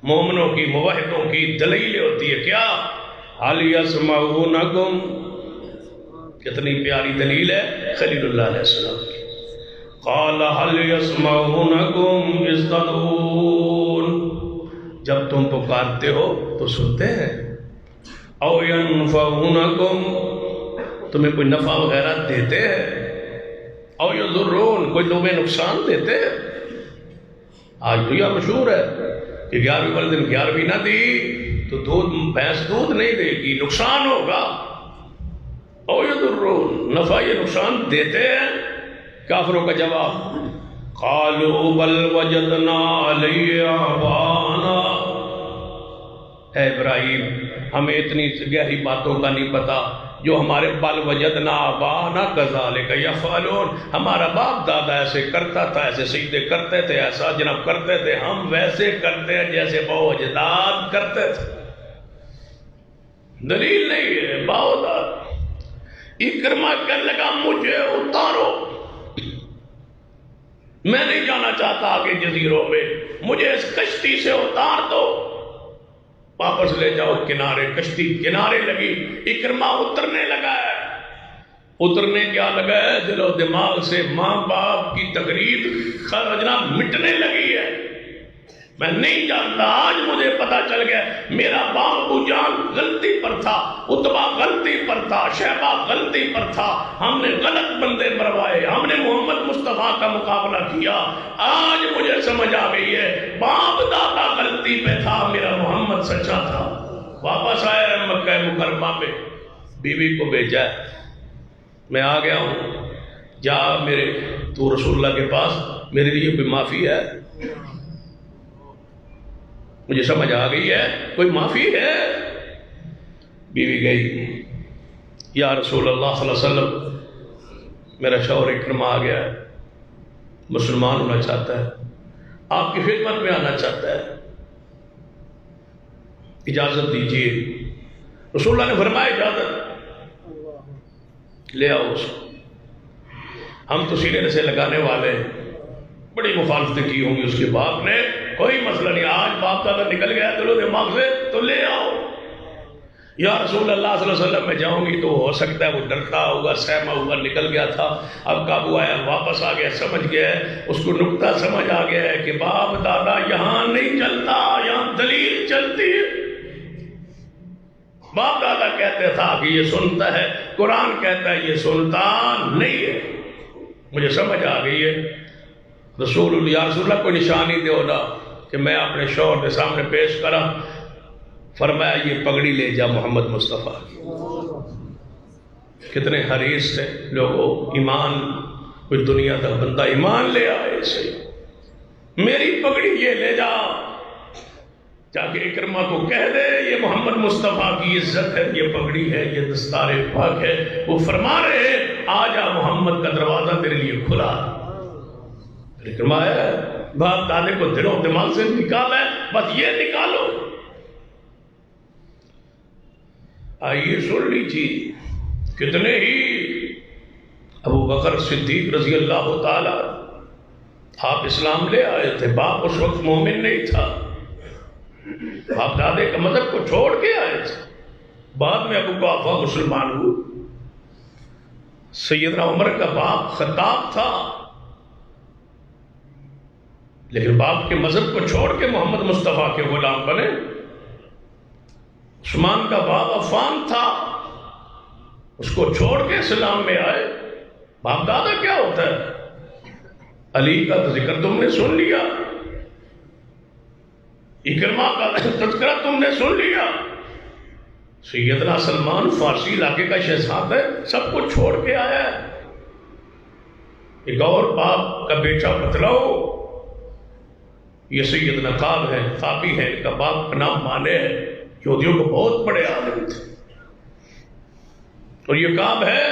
مومنوں کی، موحدوں کی دلیل ہوتی ہے کیا؟ حال یسمعونکم، کتنی پیاری دلیل ہے خلیل اللہ علیہ السلام کی۔ قال حال یسمعونکم اذ تدعون، جب تم پکارتے ہو تو سنتے ہیں۔ او ینفعونکم، تمہیں کوئی نفع وغیرہ دیتے ہیں۔ او یضرون، کوئی تمہیں نقصان دیتے ہیں۔ آج تو یہ مشہور ہے کہ 11ویں والے دن 11ویں نہ دی تو بھینس دودھ نہیں دے گی، نقصان ہوگا۔ او یضرون، نفع یہ نقصان دیتے ہیں۔ کافروں کا جواب قالوا بل وجدنا علیہ آباءنا، اے ابراہیم ہمیں اتنی گہری باتوں کا نہیں پتا جو ہمارے بل وجدنا آباءنا کذالک یفعلون، ہمارا باپ دادا ایسے کرتا تھا، ایسے سجدے کرتے تھے، ایسا جناب کرتے تھے، ہم ویسے کرتے ہیں جیسے باؤ اجداد کرتے تھے۔ دلیل نہیں ہے، باؤ داد۔ اکرمہ کہنے لگا مجھے اتارو، میں نہیں جانا چاہتا آگے جزیروں میں، مجھے اس کشتی سے اتار دو، واپس لے جاؤ کنارے۔ کشتی کنارے لگی، اکرمہ اترنے لگا ہے۔ اترنے کیا لگا ہے؟ دل و دماغ سے ماں باپ کی تقریر جناب مٹنے لگی ہے۔ میں نہیں جانتا، آج مجھے پتا چل گیا میرا باپ ابو جان غلطی پر تھا، اتبا غلطی پر تھا، شیبہ غلطی پر تھا، ہم نے غلط بندے مروائے، ہم نے محمد مصطفیٰ کا مقابلہ کیا۔ آج مجھے سمجھ آ گئی ہے باپ دادا غلطی پہ تھا، میرا محمد سچا تھا۔ واپس آئے مکہ مکرمہ میں، بیوی کو بھیجا ہے، میں آ گیا ہوں، جا میرے تو رسول اللہ کے پاس، میرے لیے کوئی معافی ہے؟ مجھے سمجھ آ گئی ہے کوئی معافی ہے؟ بیوی گئی، یا رسول اللہ صلی اللہ علیہ وسلم میرا شوہر اکرمہ آ گیا ہے، مسلمان ہونا چاہتا ہے، آپ کی خدمت میں آنا چاہتا ہے، اجازت دیجیے۔ رسول اللہ نے فرمایا اجازت، لے آؤ اس کو۔ ہم تو سینے سے لگانے والے ہیں. بڑی مخالفتیں کی ہوں گی اس کے باپ نے، کوئی مسئلہ نہیں. آج باپ دادا نکل گیا دل و دماغ سے تو لے آؤ. یا رسول اللہ صلی اللہ علیہ وسلم میں جاؤں گی تو ہو سکتا ہے وہ ڈرتا ہوگا، سہما ہوگا، نکل گیا تھا، اب قابو آیا، واپس آ گیا، سمجھ گیا ہے، اس کو نقطہ سمجھ آ گیا ہے کہ باپ دادا یہاں نہیں چلتا، یہاں دلیل چلتی ہے. باپ دادا کہتے تھا کہ یہ سنتا ہے، قرآن کہتا ہے یہ سنتا نہیں ہے. مجھے سمجھ آ گئی ہے. رسول اللہ کو نشانی دو نا کہ میں اپنے شوہر کے سامنے پیش کرا. فرمایا یہ پگڑی لے جا محمد مصطفیٰ کی. کتنے حریص تھے لوگوں، ایمان، کوئی دنیا کا بندہ ایمان لے آئے سے میری پگڑی یہ لے جا، جا کے اکرمہ کو کہہ دے یہ محمد مصطفیٰ کی عزت ہے، یہ پگڑی ہے، یہ دستار پاک ہے. وہ فرما رہے ہیں آ جا محمد کا دروازہ تیرے لیے کھلا. اکرمہ ہے باپ دادے کو دلوں دماغ سے نکالا ہے، بس یہ نکالو. آئیے سن لیجیے کتنے ہی ابو بکر صدیق رضی اللہ تعالی آپ اسلام لے آئے تھے. باپ اس وقت مومن نہیں تھا، باپ دادے کا مذہب کو چھوڑ کے آئے تھے. بعد میں ابو قحافہ مسلمان ہوئے. سیدنا عمر کا باپ خطاب تھا لیکن باپ کے مذہب کو چھوڑ کے محمد مصطفیٰ کے غلام بنے. عثمان کا باپ عفان تھا، اس کو چھوڑ کے اسلام میں آئے. باپ دادا کیا ہوتا ہے؟ علی کا ذکر تم نے سن لیا، اکرمہ کا تذکرہ تم نے سن لیا. سیدنا سلمان فارسی علاقے کا شہزاد ہے، سب کو چھوڑ کے آیا ہے. ایک اور باپ کا بیٹا بتلاؤ، یہ سیدنا کعب ہے، تابعی ہے، ان کا باپ کا نام مانے ہے، یہودیوں کو بہت بڑے عالم تھے. اور یہ کعب ہے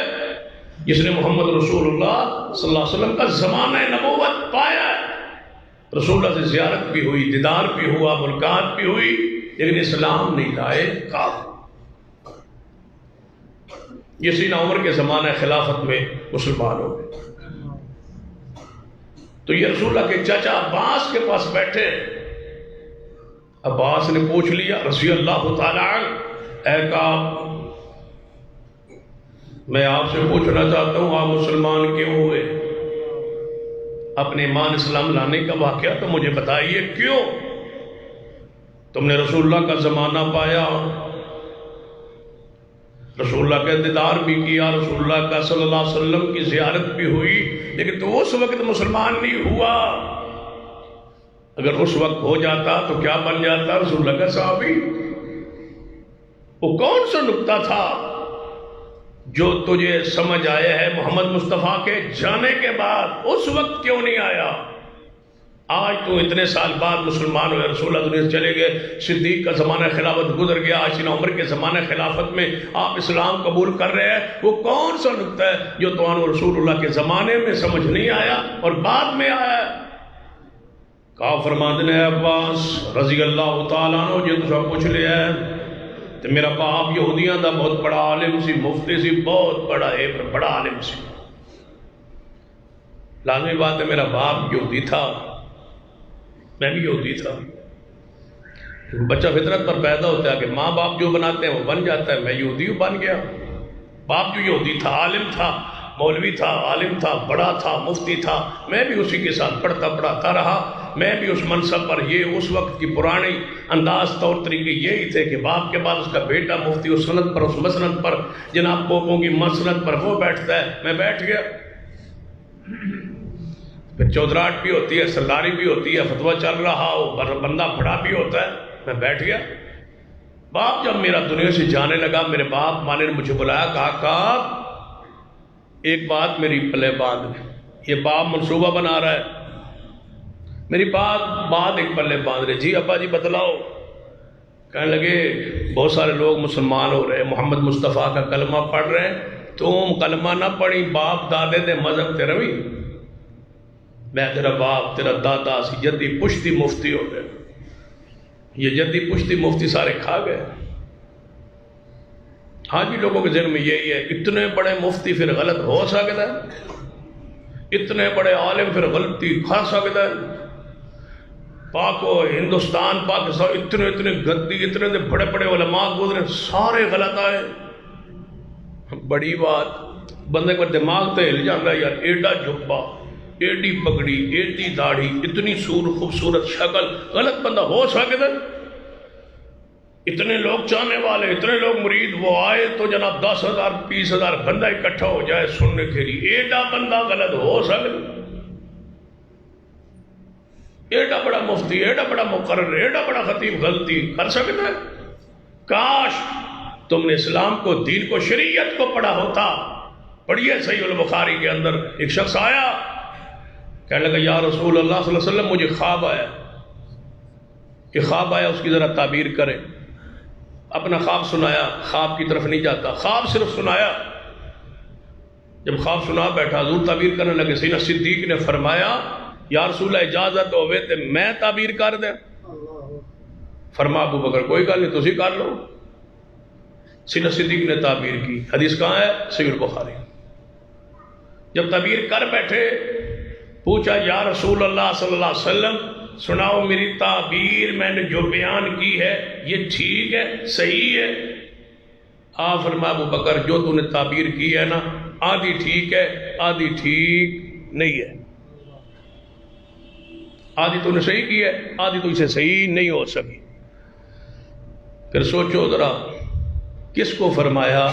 جس نے محمد رسول اللہ صلی اللہ علیہ وسلم کا زمانہ نبوت پایا ہے. رسول اللہ سے زیارت بھی ہوئی، دیدار بھی ہوا، ملاقات بھی ہوئی، لیکن اسلام نہیں لائے. کعب یہ سیدنا عمر کے زمانہ خلافت میں مسلمان ہو گئے. تو یہ رسول اللہ کے چچا عباس کے پاس بیٹھے. عباس نے پوچھ لیا رضی اللہ تعالیٰ عنہ، اے کعب میں آپ سے پوچھنا چاہتا ہوں آپ مسلمان کیوں ہوئے؟ اپنے ایمان اسلام لانے کا واقعہ تو مجھے بتائیے، کیوں؟ تم نے رسول اللہ کا زمانہ پایا، رسول اللہ کا دیدار بھی کیا، رسول اللہ کا صلی اللہ علیہ وسلم کی زیارت بھی ہوئی، لیکن تو اس وقت مسلمان نہیں ہوا. اگر اس وقت ہو جاتا تو کیا بن جاتا؟ رسول اللہ کا صحابی. وہ کون سا نقطہ تھا جو تجھے سمجھ آیا ہے محمد مصطفیٰ کے جانے کے بعد؟ اس وقت کیوں نہیں آیا؟ آج تو اتنے سال بعد مسلمان ہوئے، رسول اللہ دنیا سے چلے گئے، صدیق کا زمانہ خلافت گزر گیا، آج سیدنا عمر کے زمانہ خلافت میں آپ اسلام قبول کر رہے ہیں. وہ کون سا نقطہ ہے جو تو رسول اللہ کے زمانے میں سمجھ نہیں آیا اور بعد میں آیا؟ کہا فرماتے ہیں عباس رضی اللہ تعالیٰ عنہ جو تو پوچھ لیا ہے تو میرا باپ یہودیاں دا بہت بڑا عالم سی، مفتی سی، بہت بڑا عالم سی. لازمی بات ہے میرا باپ یہودی تھا، میں بھی یہودی تھا. بچہ فطرت پر پیدا ہوتا ہے کہ ماں باپ جو بناتے ہیں وہ بن جاتا ہے. میں یہودی بن گیا. باپ جو یہودی تھا، عالم تھا، مولوی تھا، عالم تھا، بڑا تھا، مفتی تھا، میں بھی اسی کے ساتھ پڑھتا رہا. میں بھی اس منصب پر، یہ اس وقت کی پرانی انداز طور طریقے یہی تھے کہ باپ کے بعد اس کا بیٹا مفتی اس سند پر، اس مسند پر، جناب پوپوں کی مسند پر وہ بیٹھتا ہے. میں بیٹھ گیا. پھر چودراہٹ بھی ہوتی ہے، سرداری بھی ہوتی ہے، فتویٰ چل رہا ہو، بندہ پڑھا بھی ہوتا ہے. میں بیٹھ گیا. باپ جب میرا دنیا سے جانے لگا، میرے باپ ماں نے مجھے بلایا، کہا کعب ایک بات میری پلے باندھ. یہ باپ منصوبہ بنا رہا ہے، میری بات ایک پلے باندھ رہے. جی ابا جی بتلاؤ. کہنے لگے بہت سارے لوگ مسلمان ہو رہے ہیں، محمد مصطفیٰ کا کلمہ پڑھ رہے ہیں، تم کلمہ نہ پڑھی، باپ دادے دے مذہب تے روی. میں تیرا باپ، تیرا دادا سی جدی پشتی مفتی ہو گئے. یہ جدی پشتی مفتی سارے کھا گئے. آج بھی لوگوں کے ذہن میں یہی ہے اتنے بڑے مفتی پھر غلط ہو سکتا ہے. اتنے بڑے عالم پھر غلطی کھا سکتا ہے؟ پاک و ہندوستان پاکستان اتنے گندی اتنے بڑے بڑے علماء گزرے سارے غلط آئے. بڑی بات بندے کا دماغ تو ہل جاتا ہے یار. ایڈا جبا، ایڈی پگڑی، ایڈی داڑھی، اتنی خوبصورت شکل، غلط بندہ ہو سکتا ہے؟ اتنے لوگ چاہنے والے، اتنے لوگ مرید، وہ آئے تو جناب 10,000 20,000 بندہ اکٹھا ہو جائے سننے کے لیے. ایڈا بندہ غلط ہو سکتا؟ ایڈا بڑا مفتی، ایڈا بڑا مقرر، ایڈا بڑا خطیب غلطی کر سکتا ہے؟ کاش تم نے اسلام کو، دین کو، شریعت کو پڑھا ہوتا. پڑھیے صحیح البخاری کے اندر ایک شخص آیا، کہنے لگا یا رسول اللہ صلی اللہ علیہ وسلم مجھے خواب آیا. کہ خواب آیا اس کی ذرا تعبیر کرے. اپنا خواب سنایا، خواب کی طرف نہیں جاتا، خواب صرف سنایا. جب خواب سنا بیٹھا حضور تعبیر کرنے لگے. سیدنا صدیق نے فرمایا یا رسول اللہ اجازت ہوئے تو میں تعبیر کر دیں؟ فرما ابو بکر کوئی گل نہیں تسی کر لو. سیدنا صدیق نے تعبیر کی. حدیث کہاں ہے؟ صحیح البخاری. جب تعبیر کر بیٹھے پوچھا یا رسول اللہ صلی اللہ علیہ وسلم سناؤ میری تعبیر میں نے جو بیان کی ہے یہ ٹھیک ہے، صحیح ہے؟ آپ فرما ابو بکر جو تو نے تعبیر کی ہے نا آدھی ٹھیک ہے آدھی ٹھیک نہیں ہے. آدھی تو نے صحیح کی ہے، آدھی تو اسے صحیح نہیں ہو سکی. پھر سوچو ذرا کس کو فرمایا؟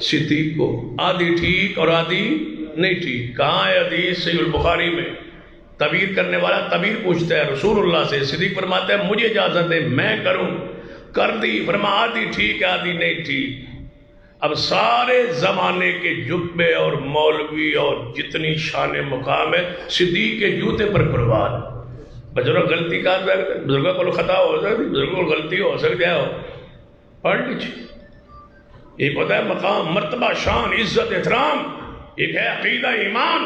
صدیق کو. آدھی ٹھیک اور آدھی نہیں ٹھیک. کہاں ہے حدیث؟ صحیح البخاری میں. تعبیر کرنے والا تعبیر پوچھتا ہے رسول اللہ سے. صدیق فرماتا ہے مجھے اجازت ہے میں کروں. کر دی. فرما آدھی ٹھیک ہے آدھی نہیں ٹھیک. اب سارے زمانے کے جبے اور مولوی اور جتنی شان مقام ہے صدیق کے جوتے پر قربان. بزرگ غلطی کر سکتے، بزرگوں کو خطا ہو سکتی، بزرگوں کو غلطی ہو سکتی ہے. پڑھ لیجیے. یہ پتہ ہے مقام، مرتبہ، شان، عزت، احترام ایک ہے عقیدہ ایمان.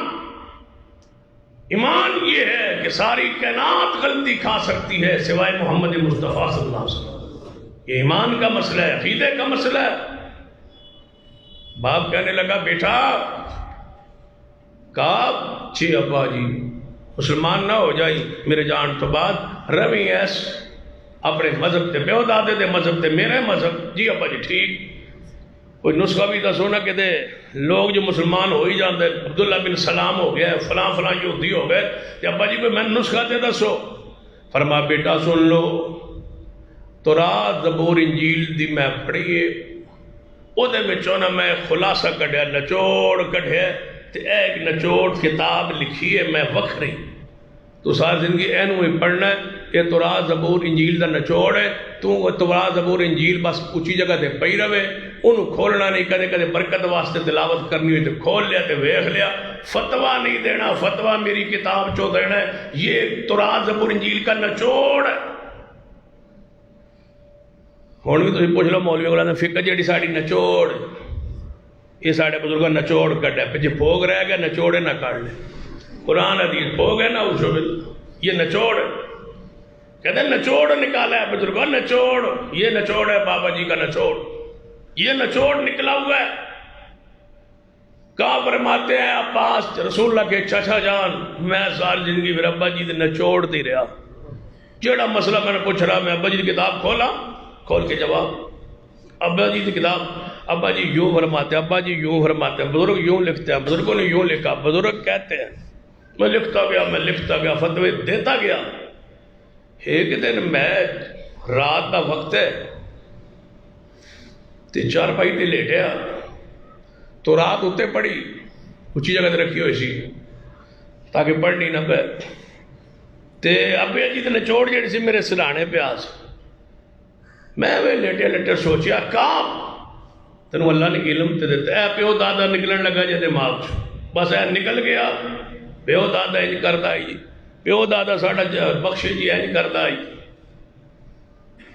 ایمان یہ ہے کہ ساری کائنات غلطی کھا سکتی ہے سوائے محمد مصطفیٰ صلی اللہ علیہ وسلم. یہ ایمان کا مسئلہ ہے، عقیدے کا مسئلہ ہے. باپ کہنے لگا بیٹا کہا جی ابا جی مسلمان نہ ہو جائی میرے جان تو بعد روی ایس اپنے مذہب تے پیو دادے دے مذہب تے میرے مذہب. جی ابا جی ٹھیک. کوئی نسخہ بھی دسو نا کہ دے لوگ جو مسلمان ہو ہی جاندے عبداللہ بن سلام ہو گیا فلاں فلاں یہودی ہو گئے کہ ابا جی کوئی میں نسخہ دے دسو. فرما بیٹا سن لو تورات زبور انجیل دی میں پڑھیے او دے وچوں نا میں خلاصہ کڈیا نچوڑ کڈیا تے ایک نچوڑ کتاب لکھی ہے میں وکھری. تو ساری زندگی اینو ہی پڑھنا ہے. یہ تورات زبور انجیل دا نچوڑ ہے. تو تورات زبور انجیل بس اونچی جگہ تے پئی رہے انہوں کھولنا نہیں. کدے کدے برکت واسطے تلاوت کرنی ہوئی تو کھول لیا تے ویکھ لیا. فتویٰ نہیں دینا، فتویٰ میری کتاب چو دینا ہے. یہ تورات زبور انجیل کا نچوڑ ہے. ہوں بھی تھی پوچھ لو مولوی کو فقہ جیڑی ساری نچوڑ یہ سارے بزرگوں نچوڑ کٹا پہ جی پھوگ رہ گیا نچوڑے نہ کاٹ لے. قرآن حدیث پھوگ ہے نا اس یہ نچوڑ ہے. کہتے ہیں نچوڑ نکالا ہے بزرگوں نچوڑ. یہ نچوڑ ہے بابا جی کا نچوڑ. یہ نچوڑ نکلا ہوا ہے. کہاں فرماتے ہیں عباس رسول اللہ کے چچا جان میں ساری زندگی میرے ابا جی نچوڑ دی رہا. جیڑا مسئلہ میں نے پوچھ رہا میں ابا جی کی کتاب کھولا کھول کے جواب. ابا جی کی کتاب ابا جی یوں فرماتے ہیں، ابا جی یوں فرماتے ہیں، بزرگ یوں لکھتے ہیں، بزرگوں نے یوں لکھا. بزرگ کہتے ہیں میں لکھتا گیا فتوے دیتا گیا. ایک دن میں رات کا وقت ہے تے چارپائی تے لیٹیا تو رات اتنے پڑھی اچھی جگہ تے رکھی ہوئی سی تاکہ پڑھنی نہ پے. تے ابے جی تے نچوڑ جڑی سی میرے سرانے پیاس. میں لیٹے سوچیا کام تینوں اللہ نے علم تے دیتا ہے. پیو دادا نکلن لگا جے دماغ بس اے نکل گیا. پیو دادا انج کردا جی، پیو دادا ساڈا بخش جی انج کردا جی.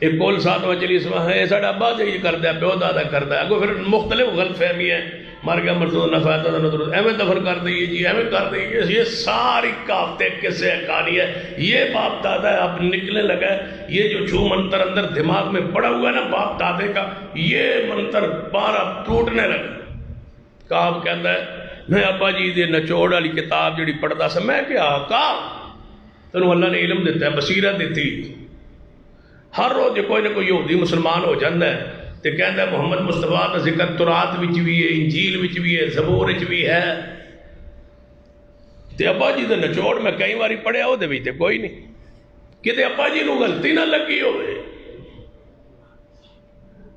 ایک کول ساتواں چلی سوا ہے ساڈا ابا جی کردا ہے پیو دادا کردا ہے. اگوں پھر مختلف غلط فہمی ہے. مر گیا مرتضی نہ فائدہ نہ درود ایویں دفن کر دئیے جی ایویں کر دئیے. یہ ساری کہاوتیں قصے کہانی ہے. یہ باپ دادا ہے اب نکلنے لگا ہے. یہ جو چھو منتر اندر دماغ میں پڑا ہوا ہے نا باپ دادے کا یہ منتر بارہ ٹوٹنے لگا. کہاو کہتا ہے میں ابا جی دے نچوڑ والی کتاب جڑی پڑھتا سا، میں کیا آقا تینوں اللہ نے علم دیتا ہے، بصیرت دیتی، ہر روز جو کوئی نہ کوئی یہودی مسلمان ہو جاتا ہے تو کہتا ہے محمد مصطفیٰ کا ذکر تورات وچ بھی ہے، انجیل وچ بھی ہے، زبور وچ بھی ہے، تے ابا جی دے نچوڑ میں کئی باری پڑھیا وہ دے کوئی نہیں، کتے ابا جی نو غلطی نہ لگی ہوئے،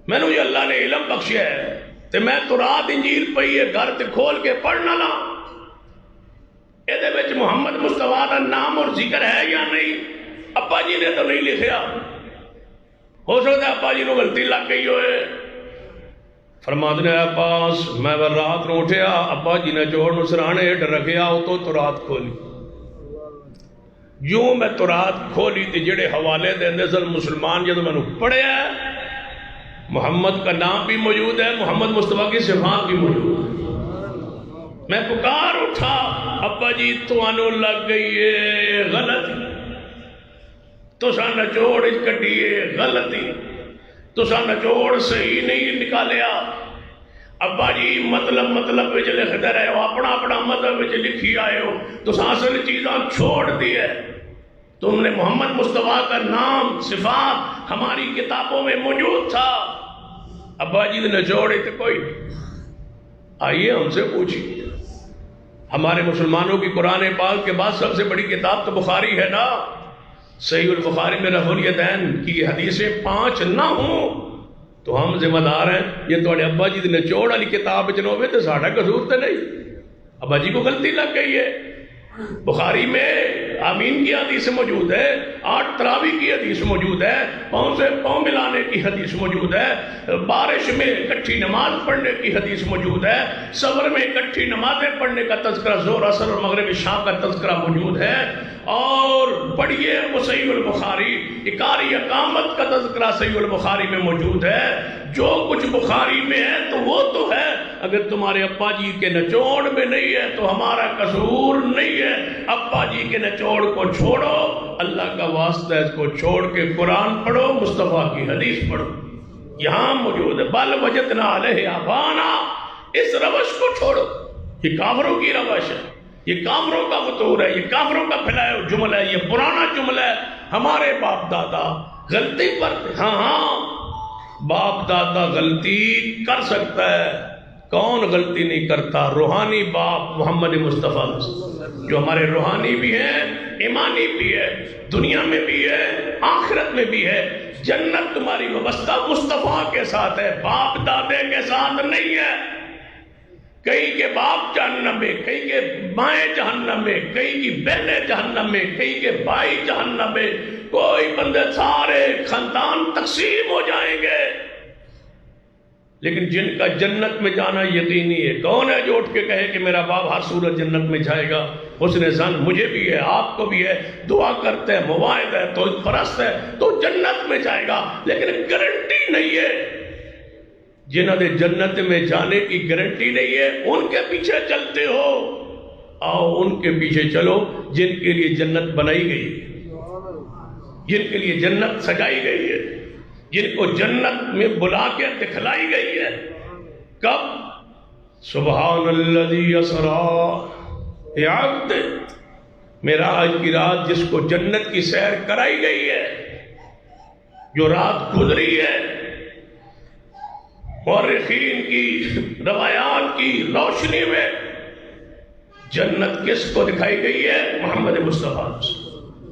میں نو یہ اللہ نے علم بخشیا ہے تے میں تورات انجیل پئی ہے گھر تے کھول کے پڑھنا لا، یہ محمد مصطفیٰ کا نام اور ذکر ہے یا نہیں؟ ابا جی نے تو نہیں لکھیا، ہو سکتا ہے ابا جی نو غلطی لگ گئی ہوئے۔ فرماتے ہیں پاس میں رات نو اٹھیا، ابا جی نے جوڑ نو سرانے ہٹ رکھیا، تو تورات کھولی، یوں میں تورات کھولی تے جڑے حوالے دے اندر مسلمان جدو میں نے پڑھیا ہے محمد کا نام بھی موجود ہے، محمد مصطفیٰ کی صفات بھی موجود ہے۔ میں پکار اٹھا، ابا جی تو آنو لگ گئی ہے غلطی، تو سا نچوڑ کٹیے غلطی، تو سا نچوڑ صحیح نہیں نکالیا، ابا جی مطلب وچ لکھتے رہے ہو، اپنا مطلب وچ لکھی آئے ہو، تو اصل چیزاں چھوڑ دی ہے، تم نے محمد مصطفیٰ کا نام صفات ہماری کتابوں میں موجود تھا، ابا جی نے نچوڑے تو کوئی نہیں۔ آئیے ہم سے پوچھیے، ہمارے مسلمانوں کی قرآن پاک کے بعد سب سے بڑی کتاب تو بخاری ہے نا، صحیح البخاری میں رفع الیدین کی حدیثیں 5 نہ ہوں تو ہم ذمہ دار ہیں، یہ تھوڑے ابا جی نے نچوڑ والی کتاب چ نہ ہوئے تو ساڈا قصور تو نہیں، ابا جی کو غلطی لگ گئی ہے۔ بخاری میں آمین کی حدیث موجود ہے، 8 تراویح کی حدیث موجود ہے، پاؤں سے پاؤں ملانے کی حدیث موجود ہے، بارش میں اکٹھی نماز پڑھنے کی حدیث موجود ہے، سفر میں اکٹھی نمازیں پڑھنے کا تذکرہ، ظہر اثر اور مغرب شام کا تذکرہ موجود ہے، اور پڑھیے وہ صحیح البخاری، اقاری اقامت کا تذکرہ صحیح البخاری میں موجود ہے، جو کچھ بخاری میں ہے تو وہ تو ہے، اگر تمہارے ابا جی کے نچوڑ میں نہیں ہے تو ہمارا قصور نہیں ہے، ابا جی کے نچوڑ کو چھوڑو، اللہ کا واسطہ ہے، اس کو چھوڑ کے قرآن پڑھو، مصطفیٰ کی حدیث پڑھو، یہاں موجود ہے، بل وجدنا علیہ آبانا، اس روش کو چھوڑو، یہ کافروں کی روش ہے، یہ کافروں کا فطور ہے، یہ کافروں کا پھیلایا جملہ ہے، یہ پرانا جملہ ہے، ہمارے باپ دادا غلطی پر تھے، ہاں باپ دادا غلطی کر سکتا ہے، کون غلطی نہیں کرتا؟ روحانی باپ محمد مصطفیٰ جو ہمارے روحانی بھی ہیں، ایمانی بھی ہے، دنیا میں بھی ہے، آخرت میں بھی ہے، جنت تمہاری وابستہ مصطفیٰ کے ساتھ ہے، باپ دادے کے ساتھ نہیں ہے، کئی کے باپ جہنم میں، کئی کے مائیں جہنم میں، کئی کی بہنیں جہنم میں، کئی کے بھائی جہنم میں، کوئی بندے سارے خاندان تقسیم ہو جائیں گے، لیکن جن کا جنت میں جانا یقینی ہے، کون ہے جو اٹھ کے کہے کہ میرا باپ ہر صورت جنت میں جائے گا؟ حسن ظن مجھے بھی ہے، آپ کو بھی ہے، دعا کرتے ہیں، مواعظ ہے، تو پرست ہے تو جنت میں جائے گا، لیکن گارنٹی نہیں ہے، جنہوں نے جنت میں جانے کی گارنٹی نہیں ہے ان کے پیچھے چلتے ہو، آؤ ان کے پیچھے چلو جن کے لیے جنت بنائی گئی ہے، جن کے لیے جنت سجائی گئی ہے، جن کو جنت میں بلا کے دکھلائی گئی ہے۔ کب؟ سبحان الذی اسری عبد، معراج کی رات جس کو جنت کی سیر کرائی گئی ہے، جو رات گزری ہے، مورخین کی روایات کی روشنی میں جنت کس کو دکھائی گئی ہے؟ محمد مصطفیٰ۔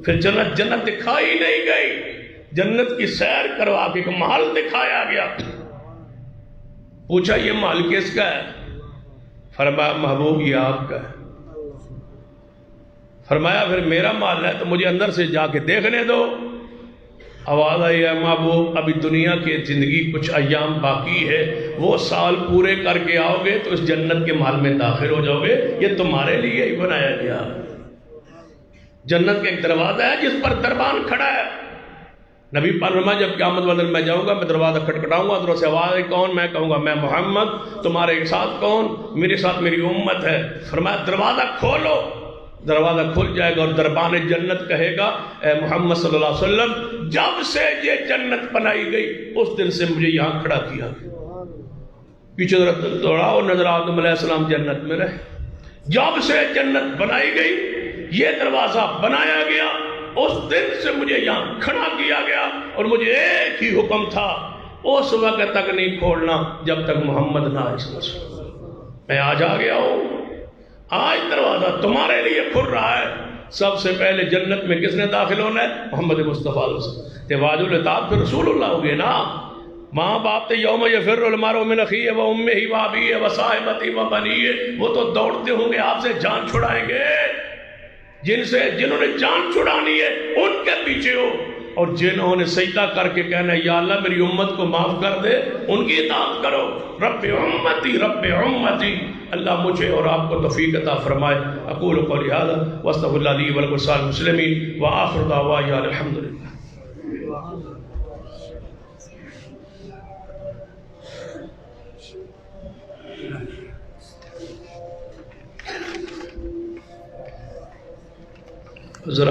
پھر جنت دکھائی نہیں گئی، جنت کی سیر کروا کے ایک محل دکھایا گیا، پوچھا یہ محل کس کا ہے؟ فرمایا محبوب یہ آپ کا ہے۔ فرمایا پھر میرا محل ہے تو مجھے اندر سے جا کے دیکھنے دو۔ آواز آئی ہے محبوب ابھی دنیا کی زندگی کچھ ایام باقی ہے، وہ سال پورے کر کے آؤ گے تو اس جنت کے محل میں داخل ہو جاؤ گے، یہ تمہارے لیے ہی بنایا گیا۔ جنت کا ایک دروازہ ہے جس پر دربان کھڑا ہے، نبی پاک فرمایا جب قیامت والے دن میں جاؤں گا، میں دروازہ کھٹکھٹاؤں گا، ادھر سے آواز آئی کون؟ میں کہوں گا میں محمد، تمہارے ساتھ کون؟ میرے ساتھ میری امت ہے۔ فرمایا دروازہ کھولو، دروازہ کھل جائے گا اور دربان جنت کہے گا اے محمد صلی اللہ علیہ وسلم جب سے یہ جنت بنائی گئی اس دن سے مجھے یہاں کھڑا کیا۔ پیچھے دوڑاؤ، نظر آدم علیہ السلام جنت میں رہے، جب سے جنت بنائی گئی یہ دروازہ بنایا گیا، اس دن سے مجھے یہاں کھڑا کیا گیا اور مجھے ایک ہی حکم تھا، اس وقت تک نہیں کھولنا جب تک محمد نہ آئے صلی اللہ علیہ وسلم۔ میں آج آ گیا ہوں، آج دروازہ تمہارے لیے کھل رہا ہے۔ سب سے پہلے جنت میں کس نے داخل ہونا ہے؟ محمد مصطفیٰ علیہ وسلم۔ تے واجب العطاب پھر رسول اللہ ہو گئے نا۔ ماں باپ تے یوم یفر المرء من اخیہ و امہ و ابیہ و صاحبتہ و بنیہ، وہ تو دوڑتے ہوں گے آپ سے جان چھڑائیں گے۔ جنہوں نے جان چھڑانی ہے ان کے پیچھے ہو، اور جنہوں نے سجدہ کر کے کہنا ہے یا اللہ میری امت کو معاف کر دے، ان کی اطاعت کرو۔ رب امتی رب امتی، اللہ مجھے اور آپ کو توفیق عطا فرمائے۔ اقول قولی ھذا واستغفر اللہ لی ولکم ولسائر المسلمین وآخر دعوانا الحمد للہ۔ ذرا